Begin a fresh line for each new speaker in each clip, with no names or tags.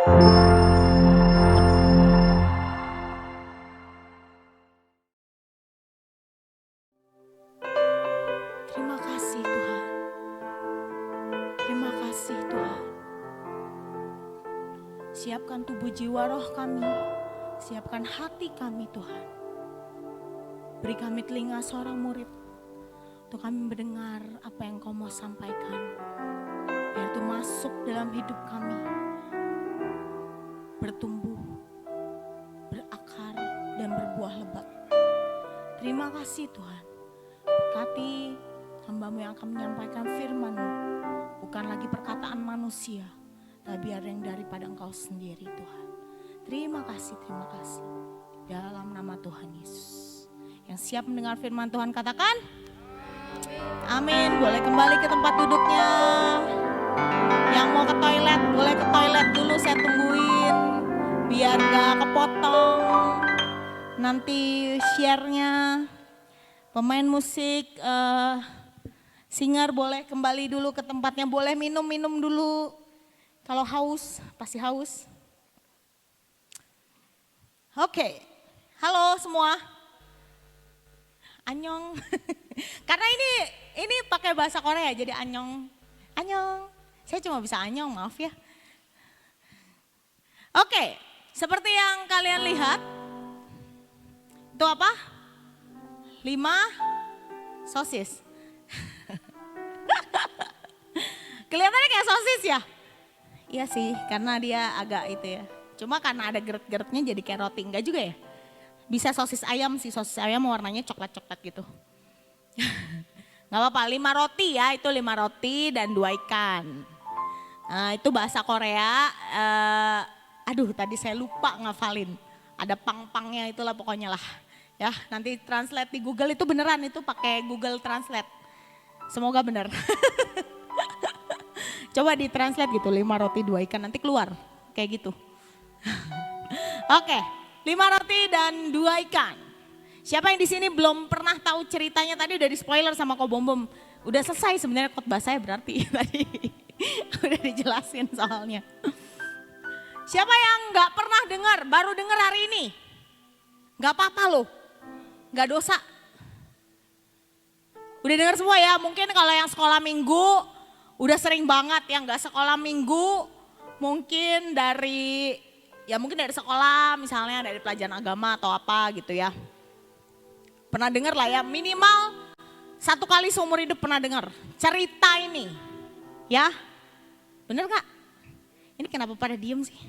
Terima kasih Tuhan. Terima kasih Tuhan. Siapkan tubuh jiwa roh kami. Siapkan hati kami Tuhan. Beri kami telinga seorang murid. Untuk kami mendengar apa yang Kau mau sampaikan. Biar itu masuk dalam hidup kami. Bertumbuh, berakar, dan berbuah lebat. Terima kasih Tuhan. Berkati hamba-Mu yang akan menyampaikan firman-Mu. Bukan lagi perkataan manusia, tapi biar yang daripada Engkau sendiri Tuhan. Terima kasih, terima kasih. Dalam nama Tuhan Yesus. Yang siap mendengar firman Tuhan katakan. Amin. Boleh kembali ke tempat duduknya. Yang mau ke toilet, boleh ke toilet dulu, saya tungguin. Biar gak kepotong. Nanti share-nya. Pemain musik, singer boleh kembali dulu ke tempatnya. Boleh minum-minum dulu. Kalau haus, pasti haus. Oke, halo semua. Annyeong. Karena ini pakai bahasa Korea jadi annyeong. Annyeong. Saya cuma bisa annyeong, maaf ya. Oke, seperti yang kalian lihat. Itu apa? 5 sosis. Kelihatannya kayak sosis ya? Iya sih, karena dia agak itu ya. Cuma karena ada geret-geretnya jadi kayak roti, enggak juga ya? Bisa sosis ayam sih, sosis ayam warnanya coklat-coklat gitu. Gak apa-apa, 5 roti ya, itu 5 roti dan 2 ikan. Itu bahasa Korea, aduh tadi saya lupa ngafalin. Ada pang-pangnya itulah pokoknya lah. Ya nanti translate di Google itu beneran, itu pakai Google Translate. Semoga bener. Coba ditranslate gitu, 5 roti 2 ikan nanti keluar kayak gitu. Oke, 5 roti dan 2 ikan. Siapa yang di sini belum pernah tahu ceritanya tadi udah di spoiler sama Ko Bom Bom. Udah selesai sebenarnya khotbah saya berarti tadi. Udah dijelasin soalnya. Siapa yang nggak pernah dengar, baru dengar hari ini? Nggak apa-apa loh, nggak dosa. Udah dengar semua ya, mungkin kalau yang sekolah minggu udah sering banget, yang nggak sekolah minggu mungkin dari sekolah misalnya dari pelajaran agama atau apa gitu ya. Pernah dengar lah ya, minimal 1 kali seumur hidup pernah dengar cerita ini. Ya, bener gak? Ini kenapa pada diem sih?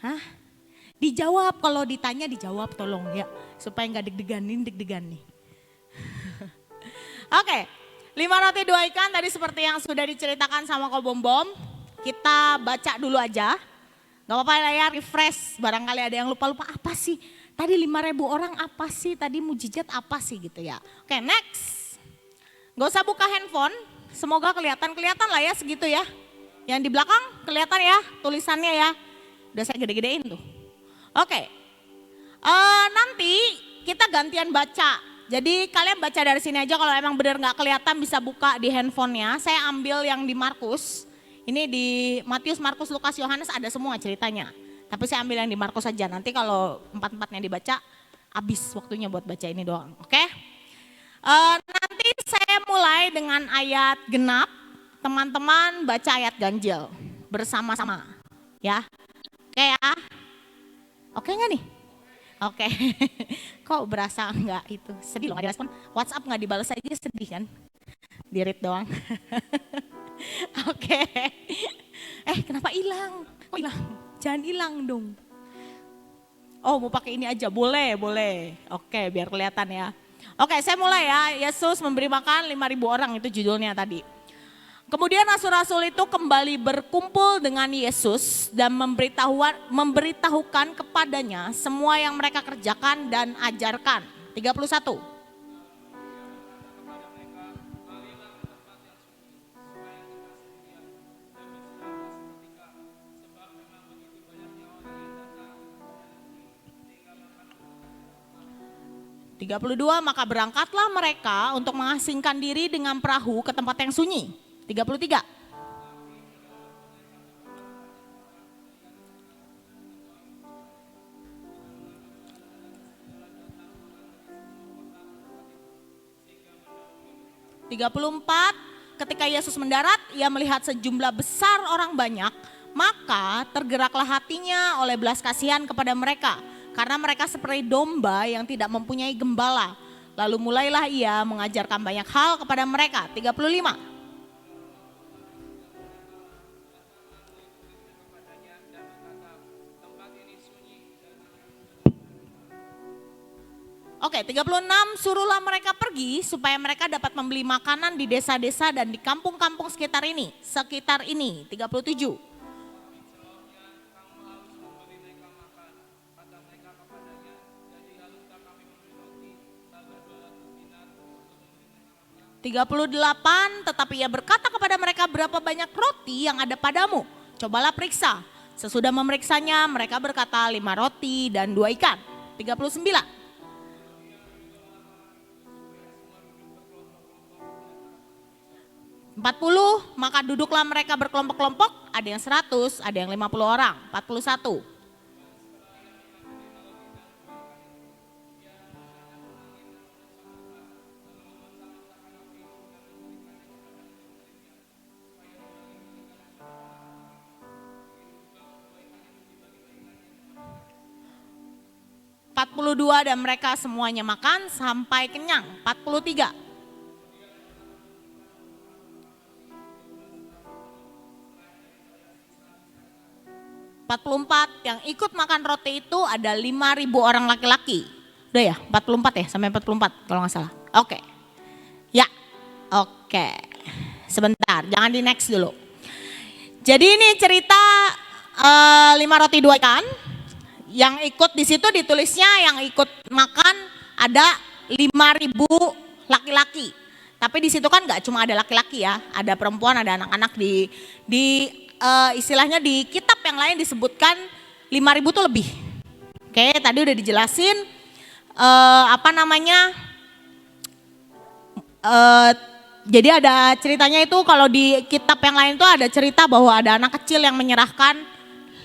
Hah? Dijawab, kalau ditanya dijawab tolong ya. Supaya gak deg-degan nih. Oke, 5 roti 2 ikan tadi seperti yang sudah diceritakan sama Ko Bom Bom. Kita baca dulu aja. Gak apa-apa lah ya, refresh. Barangkali ada yang lupa-lupa apa sih. Tadi 5.000 orang apa sih, tadi mujizat apa sih gitu ya. Oke, next. Gak usah buka handphone, semoga kelihatan lah ya segitu ya. Yang di belakang kelihatan ya tulisannya ya. Udah saya gede-gedein tuh. Oke, nanti kita gantian baca. Jadi kalian baca dari sini aja, kalau emang benar gak kelihatan bisa buka di handphonenya. Saya ambil yang di Markus. Ini di Matius, Markus, Lukas, Yohanes ada semua ceritanya. Tapi saya ambil yang di Markus saja, nanti kalau 4-4-nya dibaca habis waktunya buat baca ini doang. Oke? Nanti saya mulai dengan ayat genap, teman-teman baca ayat ganjil bersama-sama. Ya, oke ya? Oke nggak nih? Oke, kok berasa enggak itu, sedih loh gak direspon, WhatsApp gak dibalas aja sedih kan? Di-read doang. Oke, kenapa hilang? Kok hilang? Jangan hilang dong. Oh mau pakai ini aja, boleh. Oke biar kelihatan ya. Oke saya mulai ya, Yesus memberi makan 5.000 orang itu judulnya tadi. Kemudian rasul-rasul itu kembali berkumpul dengan Yesus dan memberitahukan kepadanya semua yang mereka kerjakan dan ajarkan. 31. Maka berangkatlah mereka untuk mengasingkan diri dengan perahu ke tempat yang sunyi. 33. 34, ketika Yesus mendarat, ia melihat sejumlah besar orang banyak, maka tergeraklah hatinya oleh belas kasihan kepada mereka, karena mereka seperti domba yang tidak mempunyai gembala. Lalu mulailah ia mengajarkan banyak hal kepada mereka. 35. Oke, 36, suruhlah mereka pergi supaya mereka dapat membeli makanan di desa-desa dan di kampung-kampung sekitar ini. 37. Tetapi ia berkata kepada mereka, berapa banyak roti yang ada padamu? Cobalah periksa. Sesudah memeriksanya, mereka berkata 5 roti dan 2 ikan. 39. Maka duduklah mereka berkelompok-kelompok, ada yang 100, ada yang 50 orang. 41. Dan mereka semuanya makan sampai kenyang. 43. Yang ikut makan roti itu ada 5.000 orang laki-laki. Udah ya, 44 ya, sampai 44 kalau nggak salah. Oke. Ya, oke. Sebentar, jangan di next dulu. Jadi ini cerita 5 roti 2 ikan. Yang ikut di situ ditulisnya yang ikut makan ada 5.000 laki-laki. Tapi di situ kan nggak cuma ada laki-laki ya, ada perempuan, ada anak-anak istilahnya di kitab yang lain disebutkan 5.000 itu lebih. Oke, tadi udah dijelasin jadi ada ceritanya itu kalau di kitab yang lain itu ada cerita bahwa ada anak kecil yang menyerahkan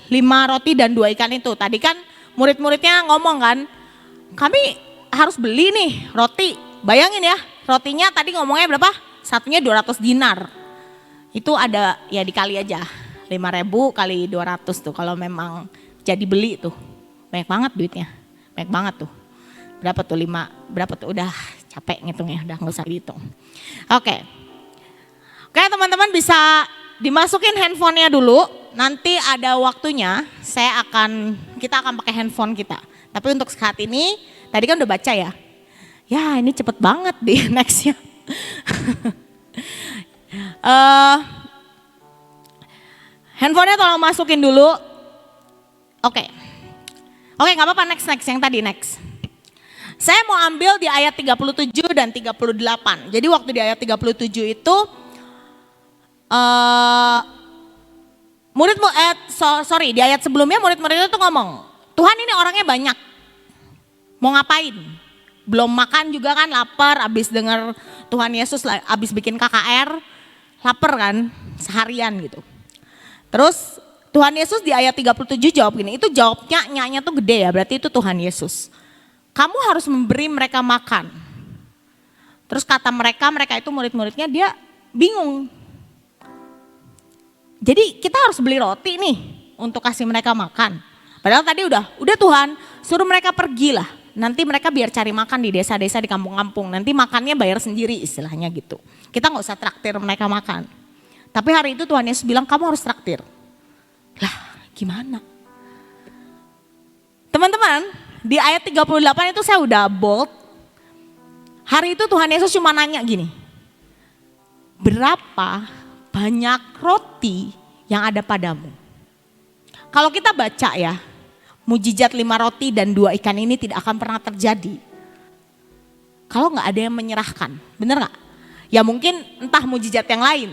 5 roti dan 2 ikan itu. Tadi kan murid-muridnya ngomong kan, kami harus beli nih roti. Bayangin ya, rotinya tadi ngomongnya berapa? Satunya 200 dinar. Itu ada ya dikali aja. 5.000 kali 200 tuh kalau memang jadi beli tuh. Banyak banget duitnya. Banyak banget tuh. Berapa tuh 5? Berapa tuh? Udah capek ngitungnya, udah nggak usah dihitung. Oke, teman-teman bisa dimasukin handphonenya dulu. Nanti ada waktunya kita akan pakai handphone kita. Tapi untuk saat ini, tadi kan udah baca ya. Ya ini cepet banget di nextnya. Handphonenya tolong masukin dulu. Oke, gak apa-apa, next yang tadi next. Saya mau ambil di ayat 37 dan 38. Jadi waktu di ayat 37 itu di ayat sebelumnya murid-murid itu ngomong, Tuhan ini orangnya banyak, mau ngapain? Belum makan juga kan, lapar, abis dengar Tuhan Yesus, abis bikin KKR, lapar kan, seharian gitu. Terus Tuhan Yesus di ayat 37 jawab gini, itu jawabnya nyanya tuh gede ya, berarti itu Tuhan Yesus. Kamu harus memberi mereka makan. Terus kata mereka itu murid-muridnya, dia bingung. Jadi kita harus beli roti nih untuk kasih mereka makan. Padahal tadi udah Tuhan suruh mereka pergilah. Nanti mereka biar cari makan di desa-desa, di kampung-kampung. Nanti makannya bayar sendiri istilahnya gitu. Kita gak usah traktir mereka makan. Tapi hari itu Tuhan Yesus bilang kamu harus traktir. Lah gimana? Teman-teman di ayat 38 itu saya udah bold. Hari itu Tuhan Yesus cuma nanya gini. Berapa banyak roti yang ada padamu? Kalau kita baca ya, mujizat 5 roti dan 2 ikan ini tidak akan pernah terjadi kalau nggak ada yang menyerahkan, bener nggak? Ya mungkin entah mujizat yang lain,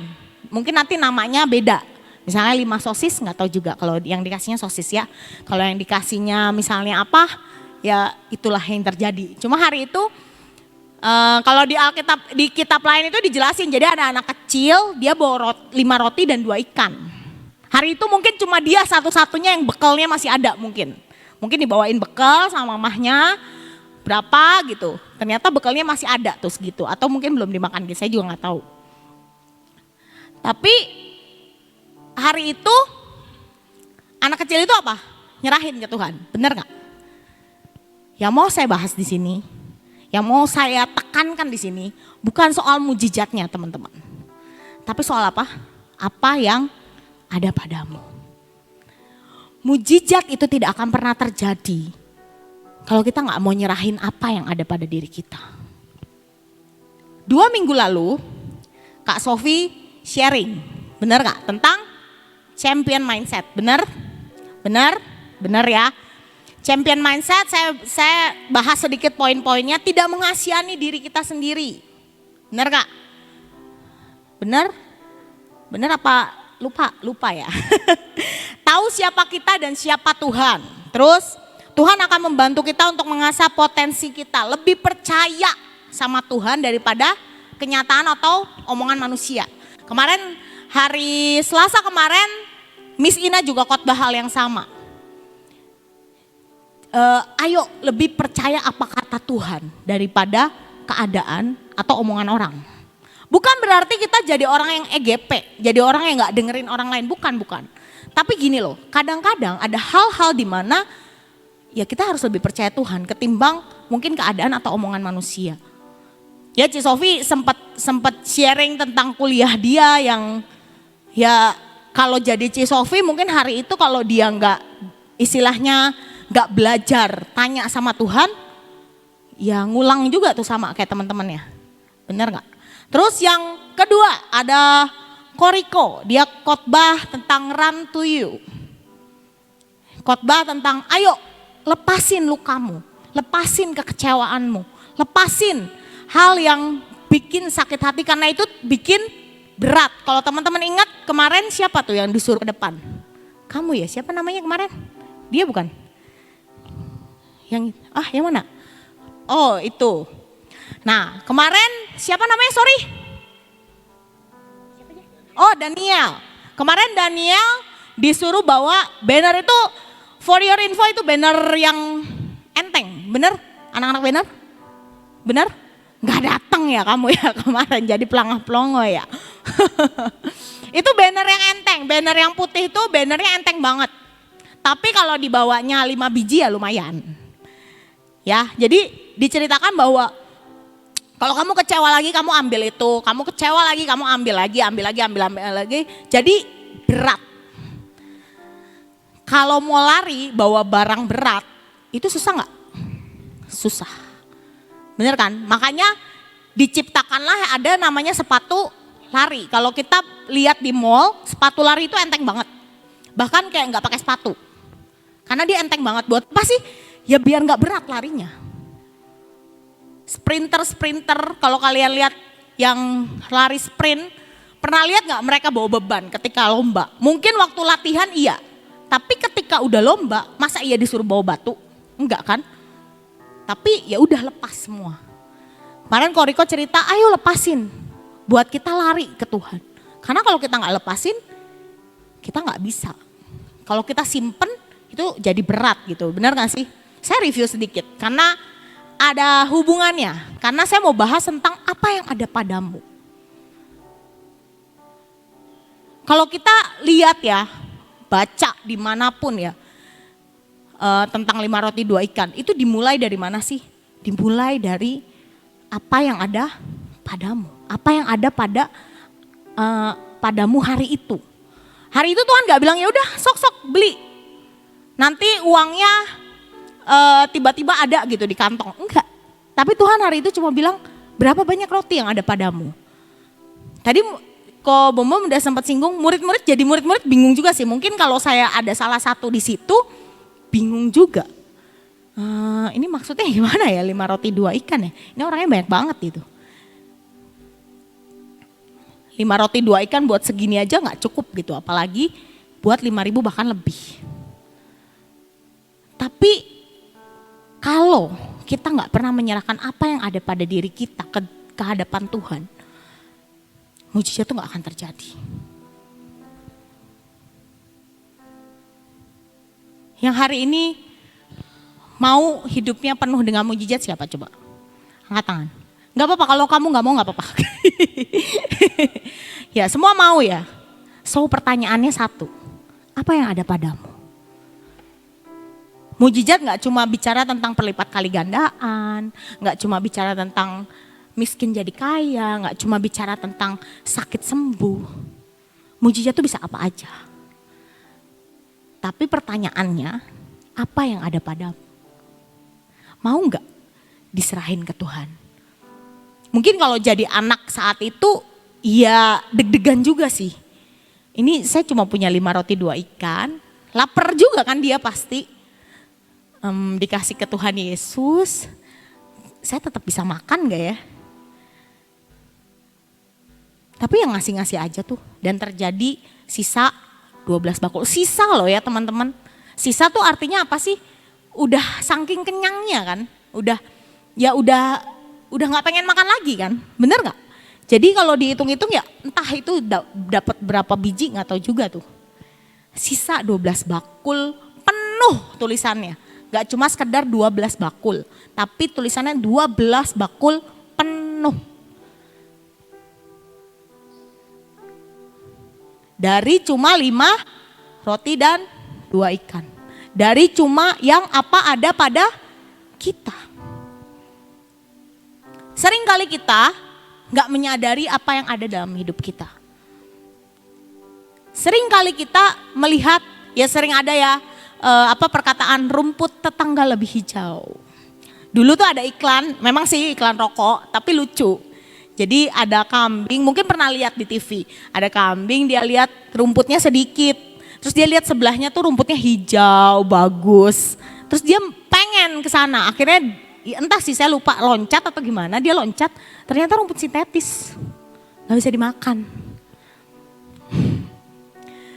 mungkin nanti namanya beda. Misalnya 5 sosis, nggak tahu juga kalau yang dikasihnya sosis ya. Kalau yang dikasihnya misalnya apa, ya itulah yang terjadi. Cuma hari itu kalau di Alkitab, di kitab lain itu dijelasin, jadi ada anak kecil, dia bawa 5 roti dan 2 ikan. Hari itu mungkin cuma dia satu-satunya yang bekalnya masih ada mungkin. Mungkin dibawain bekal sama mamahnya, berapa gitu. Ternyata bekalnya masih ada tuh segitu. Atau mungkin belum dimakan gitu, saya juga gak tahu. Tapi hari itu anak kecil itu apa? Nyerahin ke Tuhan, benar gak? Yang mau saya bahas di sini, yang mau saya tekankan di sini, bukan soal mujizatnya teman-teman. Tapi soal apa? Apa yang ada padamu. Mujizat itu tidak akan pernah terjadi kalau kita gak mau nyerahin apa yang ada pada diri kita. 2 minggu lalu, Kak Sofi sharing, benar gak? Tentang champion mindset, benar? Benar? Benar ya? Champion mindset saya bahas sedikit poin-poinnya, tidak mengasihani diri kita sendiri. Benar gak? Benar? Benar apa lupa? Lupa ya. Tahu siapa kita dan siapa Tuhan. Terus Tuhan akan membantu kita untuk mengasah potensi kita. Lebih percaya sama Tuhan daripada kenyataan atau omongan manusia. Kemarin hari Selasa kemarin Miss Ina juga khotbah hal yang sama. Ayo lebih percaya apa kata Tuhan daripada keadaan atau omongan orang. Bukan berarti kita jadi orang yang EGP, jadi orang yang gak dengerin orang lain, bukan. Tapi gini loh, kadang-kadang ada hal-hal di mana ya kita harus lebih percaya Tuhan ketimbang mungkin keadaan atau omongan manusia. Ya Ci Sofi sempat sharing tentang kuliah dia yang ya kalau jadi Ci Sofi mungkin hari itu kalau dia nggak istilahnya nggak belajar tanya sama Tuhan, ya ngulang juga tuh sama kayak teman-temannya, bener nggak? Terus yang kedua ada Koriko, dia khotbah tentang run to you, khotbah tentang ayo lepasin lukamu, lepasin kekecewaanmu, lepasin hal yang bikin sakit hati karena itu bikin berat. Kalau teman-teman ingat kemarin siapa tuh yang disuruh ke depan? Kamu ya, siapa namanya kemarin? Dia bukan? Yang mana? Oh itu. Nah kemarin siapa namanya, sorry? Oh Daniel. Kemarin Daniel disuruh bawa banner itu, for your info itu banner yang enteng, bener? Anak-anak banner? Bener? Gak datang ya kamu ya kemarin, jadi pelangah-pelongo ya. Itu banner yang enteng, banner yang putih itu bannernya enteng banget. Tapi kalau dibawanya 5 biji ya lumayan. Ya, jadi diceritakan bahwa kalau kamu kecewa lagi kamu ambil itu, kamu kecewa lagi kamu ambil lagi. Jadi berat. Kalau mau lari bawa barang berat itu susah nggak? Susah. Bener kan? Makanya diciptakanlah ada namanya sepatu lari. Kalau kita lihat di mall, sepatu lari itu enteng banget. Bahkan kayak nggak pakai sepatu. Karena dia enteng banget buat apa sih? Ya biar nggak berat larinya. Sprinter, kalau kalian lihat yang lari sprint, pernah lihat nggak mereka bawa beban ketika lomba? Mungkin waktu latihan iya, tapi ketika udah lomba, masa iya disuruh bawa batu? Enggak kan? Tapi ya udah lepas semua. Kemarin Koriko cerita, ayo lepasin, buat kita lari ke Tuhan. Karena kalau kita nggak lepasin, kita nggak bisa. Kalau kita simpen itu jadi berat gitu, benar nggak sih? Saya review sedikit, karena ada hubungannya, karena saya mau bahas tentang apa yang ada padamu. Kalau kita lihat ya, baca dimanapun ya, tentang 5 roti 2 ikan, itu dimulai dari mana sih? Dimulai dari apa yang ada padamu, apa yang ada padamu hari itu. Hari itu Tuhan gak bilang ya udah sok-sok beli, nanti uangnya tiba-tiba ada gitu di kantong, enggak. Tapi Tuhan hari itu cuma bilang berapa banyak roti yang ada padamu. Tadi kok Bom udah sempat singgung murid-murid, jadi murid-murid bingung juga sih. Mungkin kalau saya ada salah satu di situ bingung juga. Ini maksudnya gimana ya 5 roti 2 ikan ya? Ini orangnya banyak banget itu. 5 roti 2 ikan buat segini aja gak cukup gitu, apalagi buat 5.000 bahkan lebih. Tapi kalau kita gak pernah menyerahkan apa yang ada pada diri kita ke hadapan Tuhan, mujizat itu gak akan terjadi. Yang hari ini mau hidupnya penuh dengan mujizat siapa coba? Angkat tangan. Gak apa-apa kalau kamu gak mau gak apa-apa. Ya semua mau ya. So pertanyaannya satu, apa yang ada padamu? Mujizat gak cuma bicara tentang perlipat kali gandaan, gak cuma bicara tentang miskin jadi kaya, gak cuma bicara tentang sakit sembuh. Mujizat itu bisa apa aja. Tapi pertanyaannya, apa yang ada padamu? Mau gak diserahin ke Tuhan? Mungkin kalau jadi anak saat itu, ya deg-degan juga sih. Ini saya cuma punya 5 roti 2 ikan, lapar juga kan dia pasti. Dikasih ke Tuhan Yesus, saya tetap bisa makan gak ya? Tapi yang ngasih-ngasih aja tuh, dan terjadi sisa 12 bakul. Sisa loh ya teman-teman. Sisa tuh artinya apa sih? Udah saking kenyangnya kan, udah gak pengen makan lagi kan, bener gak? Jadi kalau dihitung-hitung ya entah itu dapat berapa biji gak tahu juga tuh. Sisa 12 bakul penuh tulisannya. Gak cuma sekedar 12 bakul, tapi tulisannya 12 bakul penuh. Dari cuma 5 roti dan 2 ikan. Dari cuma yang apa ada pada kita. Seringkali kita gak menyadari apa yang ada dalam hidup kita. Seringkali kita melihat, ya sering ada ya, perkataan rumput tetangga lebih hijau. Dulu tuh ada iklan, memang sih iklan rokok, tapi lucu. Jadi ada kambing, mungkin pernah lihat di TV. Ada kambing, dia lihat rumputnya sedikit. Terus dia lihat sebelahnya tuh rumputnya hijau, bagus. Terus dia pengen ke sana. Akhirnya entah sih saya lupa loncat atau gimana, dia loncat. Ternyata rumput sintetis, gak bisa dimakan.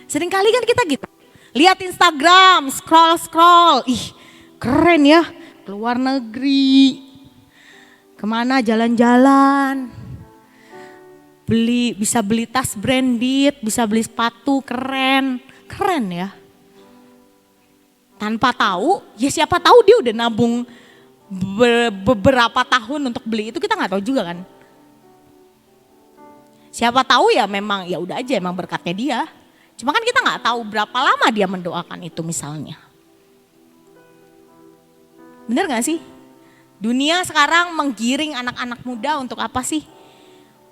Seringkali kan kita gitu. Lihat Instagram, scroll, ih keren ya, keluar negeri, kemana jalan-jalan, bisa beli tas branded, bisa beli sepatu keren ya. Tanpa tahu, ya siapa tahu dia udah nabung beberapa tahun untuk beli itu, kita nggak tahu juga kan. Siapa tahu ya memang ya udah aja emang berkatnya dia. Cuma kan kita nggak tahu berapa lama dia mendoakan itu misalnya. Bener gak sih? Dunia sekarang menggiring anak-anak muda untuk apa sih?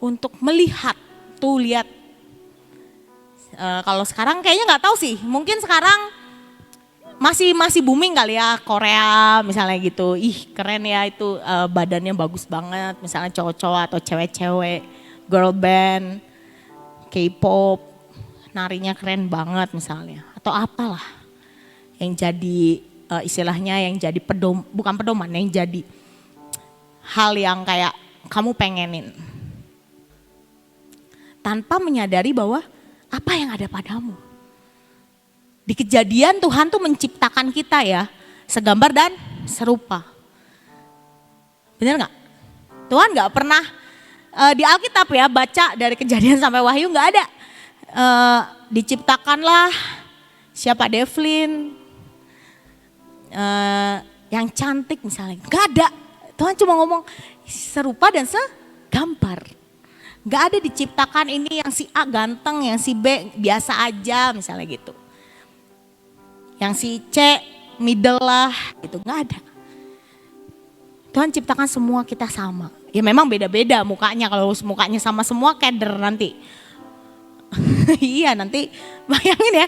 Untuk melihat, tuh lihat. Kalau sekarang kayaknya nggak tahu sih, mungkin sekarang masih booming kali ya Korea misalnya gitu. Ih keren ya itu, badannya bagus banget, misalnya cowok-cowok atau cewek-cewek, girl band, K-pop. Narinya keren banget misalnya, atau apalah yang jadi istilahnya yang jadi bukan pedoman, yang jadi hal yang kayak kamu pengenin. Tanpa menyadari bahwa apa yang ada padamu. Di Kejadian Tuhan tuh menciptakan kita ya, segambar dan serupa. Bener gak? Tuhan gak pernah di Alkitab ya baca dari Kejadian sampai Wahyu gak ada. Diciptakanlah siapa Devlin yang cantik misalnya, gak ada. Tuhan cuma ngomong serupa dan segambar. Gak ada diciptakan ini yang si A ganteng, yang si B biasa aja misalnya gitu, yang si C middle lah gitu, gak ada. Tuhan ciptakan semua kita sama. Ya memang beda-beda mukanya, kalau mukanya sama semua keder nanti. Iya nanti bayangin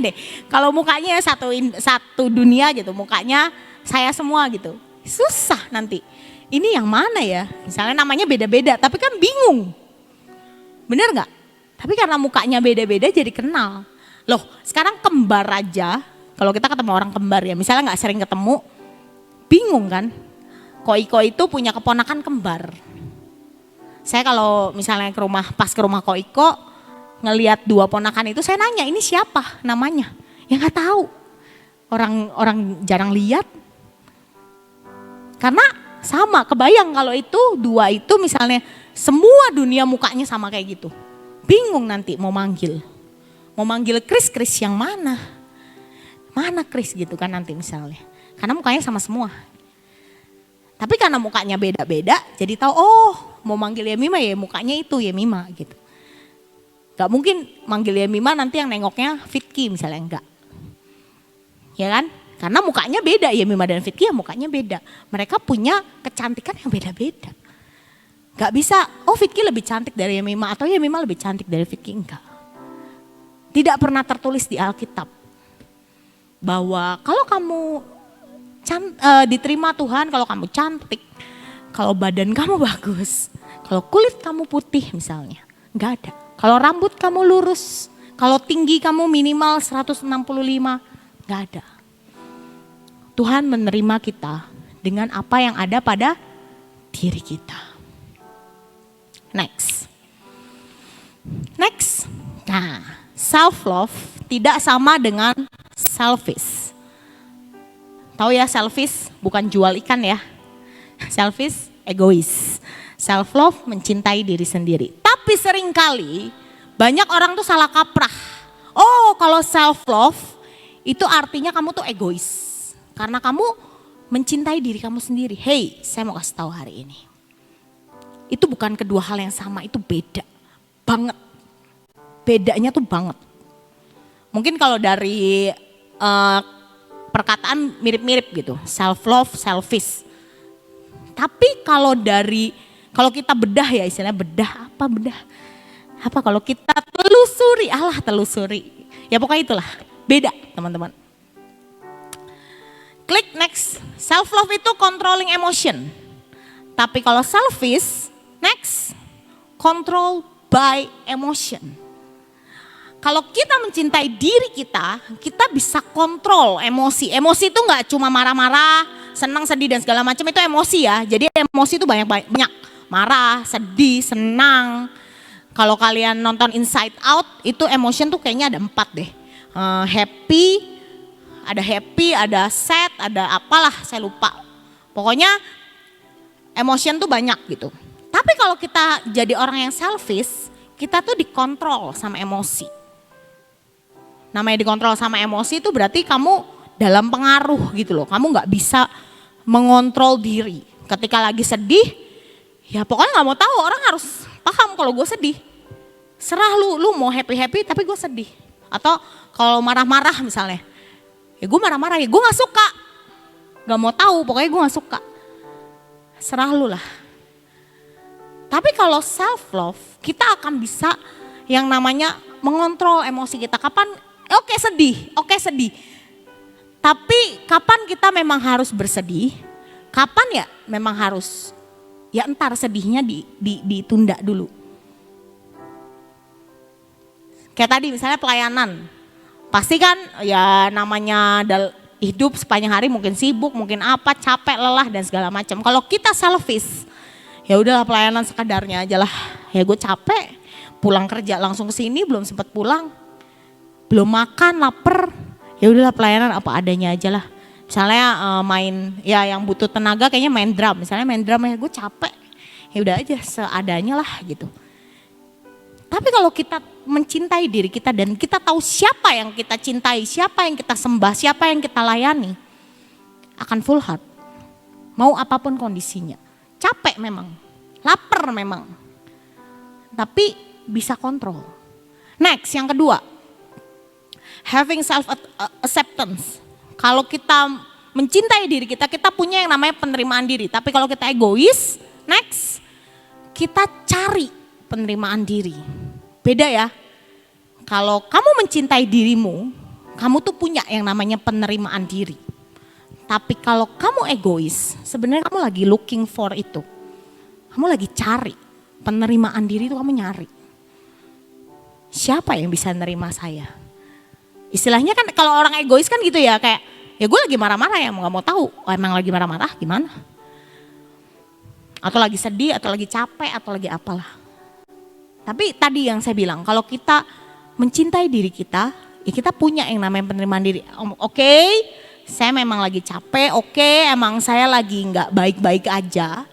deh kalau mukanya satu dunia gitu, mukanya saya semua gitu, susah nanti. Ini yang mana ya, misalnya namanya beda-beda tapi kan bingung, bener gak? Tapi karena mukanya beda-beda jadi kenal. Loh sekarang kembar aja, kalau kita ketemu orang kembar ya, misalnya gak sering ketemu, bingung kan. Koiko itu punya keponakan kembar. Saya kalau misalnya pas ke rumah Koiko, ngelihat 2 ponakan itu, saya nanya ini siapa namanya, ya nggak tahu, orang jarang lihat, karena sama kebayang kalau itu 2 itu misalnya semua dunia mukanya sama kayak gitu, bingung nanti mau manggil Kris yang mana Kris gitu kan nanti misalnya. Karena mukanya sama semua. Tapi karena mukanya beda-beda, jadi tahu oh mau manggil Yemima ya mukanya itu Yemima gitu. Gak mungkin manggil Yemima nanti yang nengoknya Fitki misalnya, enggak. Ya kan? Karena mukanya beda, Yemima dan Fitki ya mukanya beda. Mereka punya kecantikan yang beda-beda. Gak bisa, oh Fitki lebih cantik dari Yemima atau Yemima lebih cantik dari Fitki, enggak. Tidak pernah tertulis di Alkitab bahwa kalau kamu diterima Tuhan, kalau kamu cantik, kalau badan kamu bagus, kalau kulit kamu putih misalnya, enggak ada. Kalau rambut kamu lurus, kalau tinggi kamu minimal 165, enggak ada. Tuhan menerima kita dengan apa yang ada pada diri kita. Next. Nah, self love tidak sama dengan selfish. Tahu ya selfish bukan jual ikan ya. Selfish egois. Self love mencintai diri sendiri. Tapi seringkali banyak orang tuh salah kaprah. Oh, kalau self love itu artinya kamu tuh egois. Karena kamu mencintai diri kamu sendiri. Hey, saya mau kasih tahu hari ini. Itu bukan kedua hal yang sama, itu beda banget. Bedanya tuh banget. Mungkin kalau dari perkataan mirip-mirip gitu, self love, selfish. Tapi kalau kita bedah ya istilahnya bedah. Apa kalau kita telusuri. Ya pokoknya itulah, beda teman-teman. Klik next, self love itu controlling emotion. Tapi kalau selfish, next, control by emotion. Kalau kita mencintai diri kita bisa kontrol emosi. Emosi itu nggak cuma marah-marah, senang, sedih dan segala macam itu emosi ya. Jadi emosi itu banyak. Marah, sedih, senang. Kalau kalian nonton Inside Out itu emotion tuh kayaknya ada 4 deh. Happy, ada sad, ada apalah saya lupa. Pokoknya emotion tuh banyak gitu. Tapi kalau kita jadi orang yang selfish, kita tuh dikontrol sama emosi. Namanya dikontrol sama emosi itu berarti kamu dalam pengaruh gitu loh. Kamu gak bisa mengontrol diri. Ketika lagi sedih, ya pokoknya gak mau tahu, orang harus paham kalau gue sedih. Serah lu mau happy tapi gue sedih. Atau kalau marah-marah misalnya, ya gue marah-marah ya gue gak suka. Gak mau tahu, pokoknya gue gak suka. Serah lu lah. Tapi kalau self love, kita akan bisa yang namanya mengontrol emosi kita. Oke sedih. Tapi kapan kita memang harus bersedih? Kapan ya memang harus, ya entar sedihnya ditunda dulu. Kayak tadi misalnya pelayanan. Pasti kan ya namanya hidup sepanjang hari mungkin sibuk, mungkin apa, capek, lelah dan segala macam. Kalau kita selfish, ya udahlah pelayanan sekadarnya aja lah. Ya gue capek, pulang kerja langsung ke sini belum sempat pulang. Belum makan, lapar. Ya udahlah pelayanan apa adanya aja lah. Misalnya main ya yang butuh tenaga kayaknya main drum. Misalnya main drum ya gue capek. Ya udah aja seadanya lah gitu. Tapi kalau kita mencintai diri kita dan kita tahu siapa yang kita cintai, siapa yang kita sembah, siapa yang kita layani, akan full heart. Mau apapun kondisinya. Capek memang, lapar memang. Tapi bisa kontrol. Next, yang kedua. Having self acceptance. Kalau kita mencintai diri kita punya yang namanya penerimaan diri. Tapi kalau kita egois, next, kita cari penerimaan diri. Beda ya. Kalau kamu mencintai dirimu, kamu tuh punya yang namanya penerimaan diri. Tapi kalau kamu egois, sebenarnya kamu lagi looking for itu. Kamu lagi cari penerimaan diri itu, kamu nyari. Siapa yang bisa nerima saya? Istilahnya kan kalau orang egois kan gitu ya, kayak ya gue lagi marah-marah ya, gak mau tahu emang lagi marah-marah gimana. Atau lagi sedih, atau lagi capek, atau lagi apalah. Tapi tadi yang saya bilang, kalau kita mencintai diri kita, ya kita punya yang namanya penerimaan diri. Oke, saya memang lagi capek, oke, emang saya lagi gak baik-baik aja.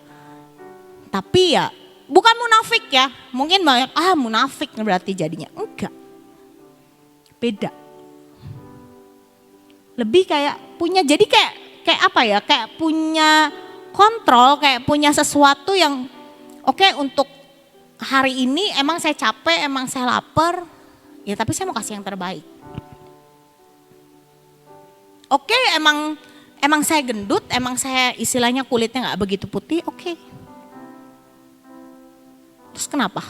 Tapi ya bukan munafik ya, mungkin banyak, munafik berarti jadinya. Enggak, beda. Lebih kayak punya, jadi kayak kayak apa ya, kayak punya kontrol, kayak punya sesuatu yang oke, untuk hari ini emang saya capek, emang saya lapar, ya tapi saya mau kasih yang terbaik. Oke, emang saya gendut, emang saya istilahnya kulitnya nggak begitu putih, oke. Terus kenapa?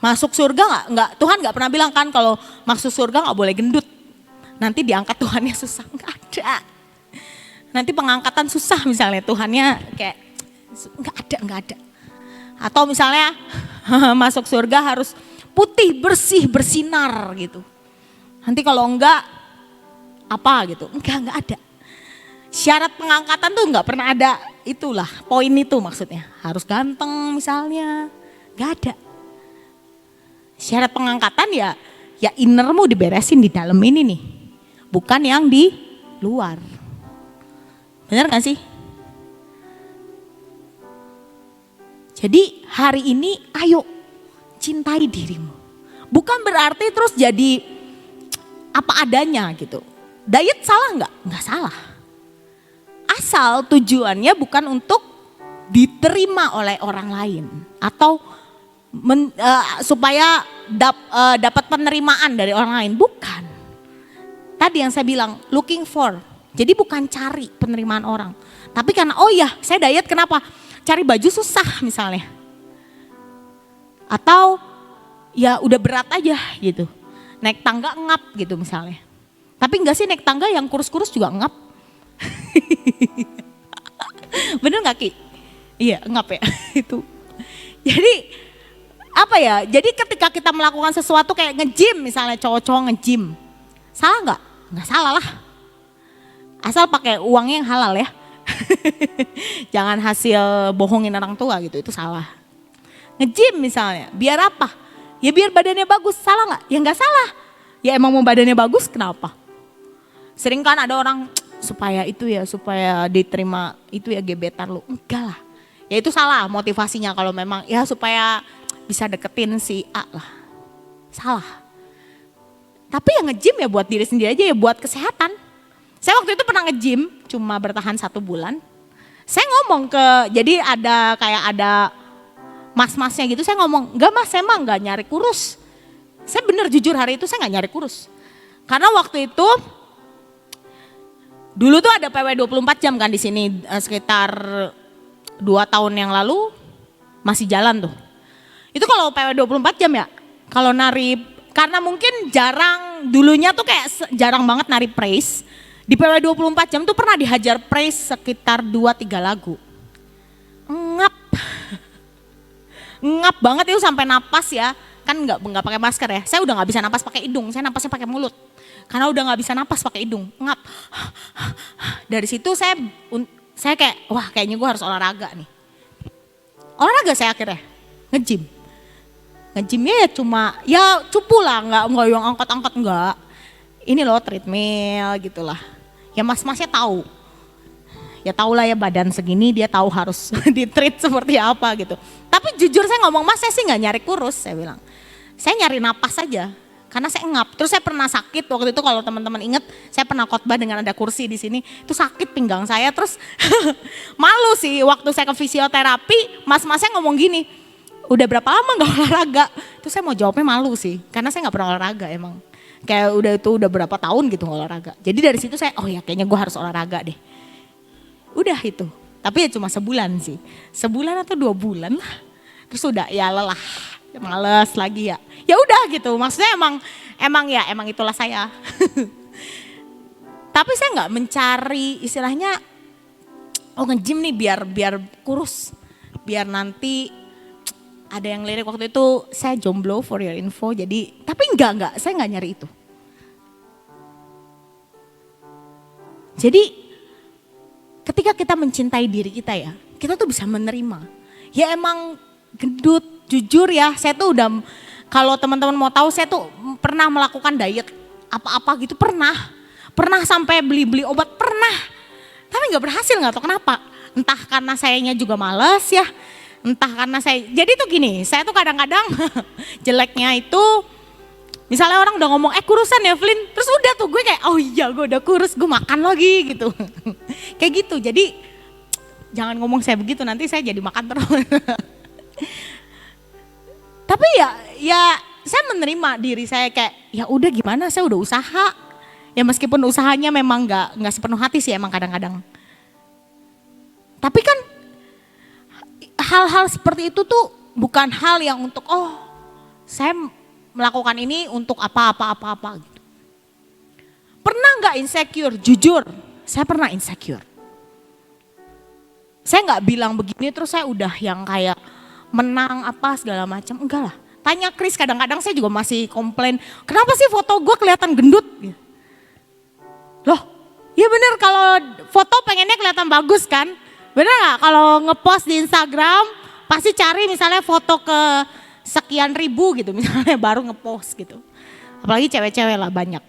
Masuk surga nggak? Tuhan nggak pernah bilang kan kalau masuk surga nggak boleh gendut. Nanti diangkat Tuhannya susah, nggak ada. Nanti pengangkatan susah misalnya Tuhannya kayak nggak ada. Atau misalnya masuk surga harus putih, bersih, bersinar gitu. Nanti kalau enggak apa gitu, enggak ada. Syarat pengangkatan tuh nggak pernah ada, itulah poin itu maksudnya. Harus ganteng misalnya, nggak ada. Syarat pengangkatan ya innermu diberesin di dalam ini nih, bukan yang di luar. Benar gak sih? Jadi hari ini ayo cintai dirimu. Bukan berarti terus jadi apa adanya gitu. Diet salah nggak? Nggak salah. Asal tujuannya bukan untuk diterima oleh orang lain atau supaya dapat penerimaan dari orang lain, bukan. Tadi yang saya bilang looking for, jadi bukan cari penerimaan orang, tapi karena oh ya saya diet kenapa? Cari baju susah misalnya, atau ya udah berat aja gitu, naik tangga ngap gitu misalnya. Tapi enggak sih naik tangga yang kurus-kurus juga ngap. Bener gak Ki? Iya ngap ya itu. Jadi apa ya, jadi ketika kita melakukan sesuatu kayak nge-gym misalnya, cowok-cowok nge-gym, salah nggak? Nggak salah lah, asal pakai uangnya yang halal ya. Jangan hasil bohongin orang tua gitu, itu salah. Nge-gym misalnya, biar apa? Ya biar badannya bagus, salah nggak? Ya nggak salah, ya emang mau badannya bagus kenapa? Sering kan ada orang supaya itu ya, supaya diterima itu ya gebetan lu, enggak lah. Ya itu salah motivasinya kalau memang ya supaya bisa deketin si A lah, salah. Tapi yang nge-gym ya buat diri sendiri aja, ya buat kesehatan. Saya waktu itu pernah nge-gym cuma bertahan 1 bulan. Saya ngomong jadi ada mas-masnya gitu, saya ngomong, enggak mas saya mah enggak nyari kurus. Saya bener jujur hari itu saya enggak nyari kurus. Karena waktu itu, dulu tuh ada PW 24 jam kan di sini, sekitar 2 tahun yang lalu masih jalan tuh. Itu kalau PW 24 jam ya, kalau nari, karena mungkin jarang, dulunya tuh kayak jarang banget nari praise. Di PW 24 jam tuh pernah dihajar praise sekitar 2-3 lagu. Ngap. Ngap banget itu sampai napas ya, kan nggak pakai masker ya. Saya udah nggak bisa napas pakai hidung, saya napasnya pakai mulut. Karena udah nggak bisa napas pakai hidung, ngap. Dari situ saya kayak, wah kayaknya gue harus olahraga nih. Olahraga saya akhirnya, nge-gym. Nge-gymnya ya cuma, ya cupu lah, nggak yang angkat-angkat enggak. Ini loh treadmill gitulah. Ya mas-masnya tahu. Ya tahu lah ya badan segini dia tahu harus di-treat seperti apa gitu. Tapi jujur saya ngomong, mas saya sih nggak nyari kurus, saya bilang. Saya nyari napas saja. Karena saya ngap, terus saya pernah sakit waktu itu kalau teman-teman ingat, saya pernah khotbah dengan ada kursi di sini, itu sakit pinggang saya, terus malu sih waktu saya ke fisioterapi, mas-masnya ngomong gini, udah berapa lama nggak olahraga? Terus saya mau jawabnya malu sih, karena saya nggak pernah olahraga emang, kayak udah berapa tahun gitu nggak olahraga. Jadi dari situ saya, oh ya kayaknya gue harus olahraga deh. Udah itu, tapi ya cuma sebulan sih, sebulan atau 2 bulan lah, terus udah ya lelah. Males lagi ya, ya udah gitu. Maksudnya emang itulah saya. Tapi saya nggak mencari istilahnya, oh nge-gym nih biar kurus, biar nanti ada yang lirik waktu itu saya jomblo for your info. Jadi tapi enggak, saya nggak nyari itu. Jadi ketika kita mencintai diri kita ya, kita tuh bisa menerima. Ya emang gendut, jujur ya, saya tuh udah, kalau teman-teman mau tahu saya tuh pernah melakukan diet apa-apa gitu, pernah sampai beli obat, pernah, tapi nggak berhasil, nggak tahu kenapa, entah karena sayanya juga males ya, entah karena saya, jadi tuh gini, saya tuh kadang-kadang jeleknya itu Misalnya orang udah ngomong, kurusan ya Flynn, terus udah tuh gue kayak, oh iya gue udah kurus, gue makan lagi gitu. Kayak gitu, jadi jangan ngomong saya begitu, nanti saya jadi makan terus. Tapi ya saya menerima diri saya kayak, ya udah gimana, saya udah usaha. Ya meskipun usahanya memang nggak sepenuh hati sih emang kadang-kadang. Tapi kan hal-hal seperti itu tuh bukan hal yang untuk, saya melakukan ini untuk apa gitu. Pernah nggak insecure? Jujur, saya pernah insecure. Saya nggak bilang begini terus saya udah yang kayak menang apa segala macam, enggak lah. Tanya Chris, kadang-kadang saya juga masih komplain, kenapa sih foto gue kelihatan gendut? Loh, ya bener kalau foto pengennya kelihatan bagus kan? Bener gak? Kalau ngepost di Instagram pasti cari misalnya foto ke sekian ribu gitu misalnya baru ngepost gitu. Apalagi cewek-cewek lah banyak.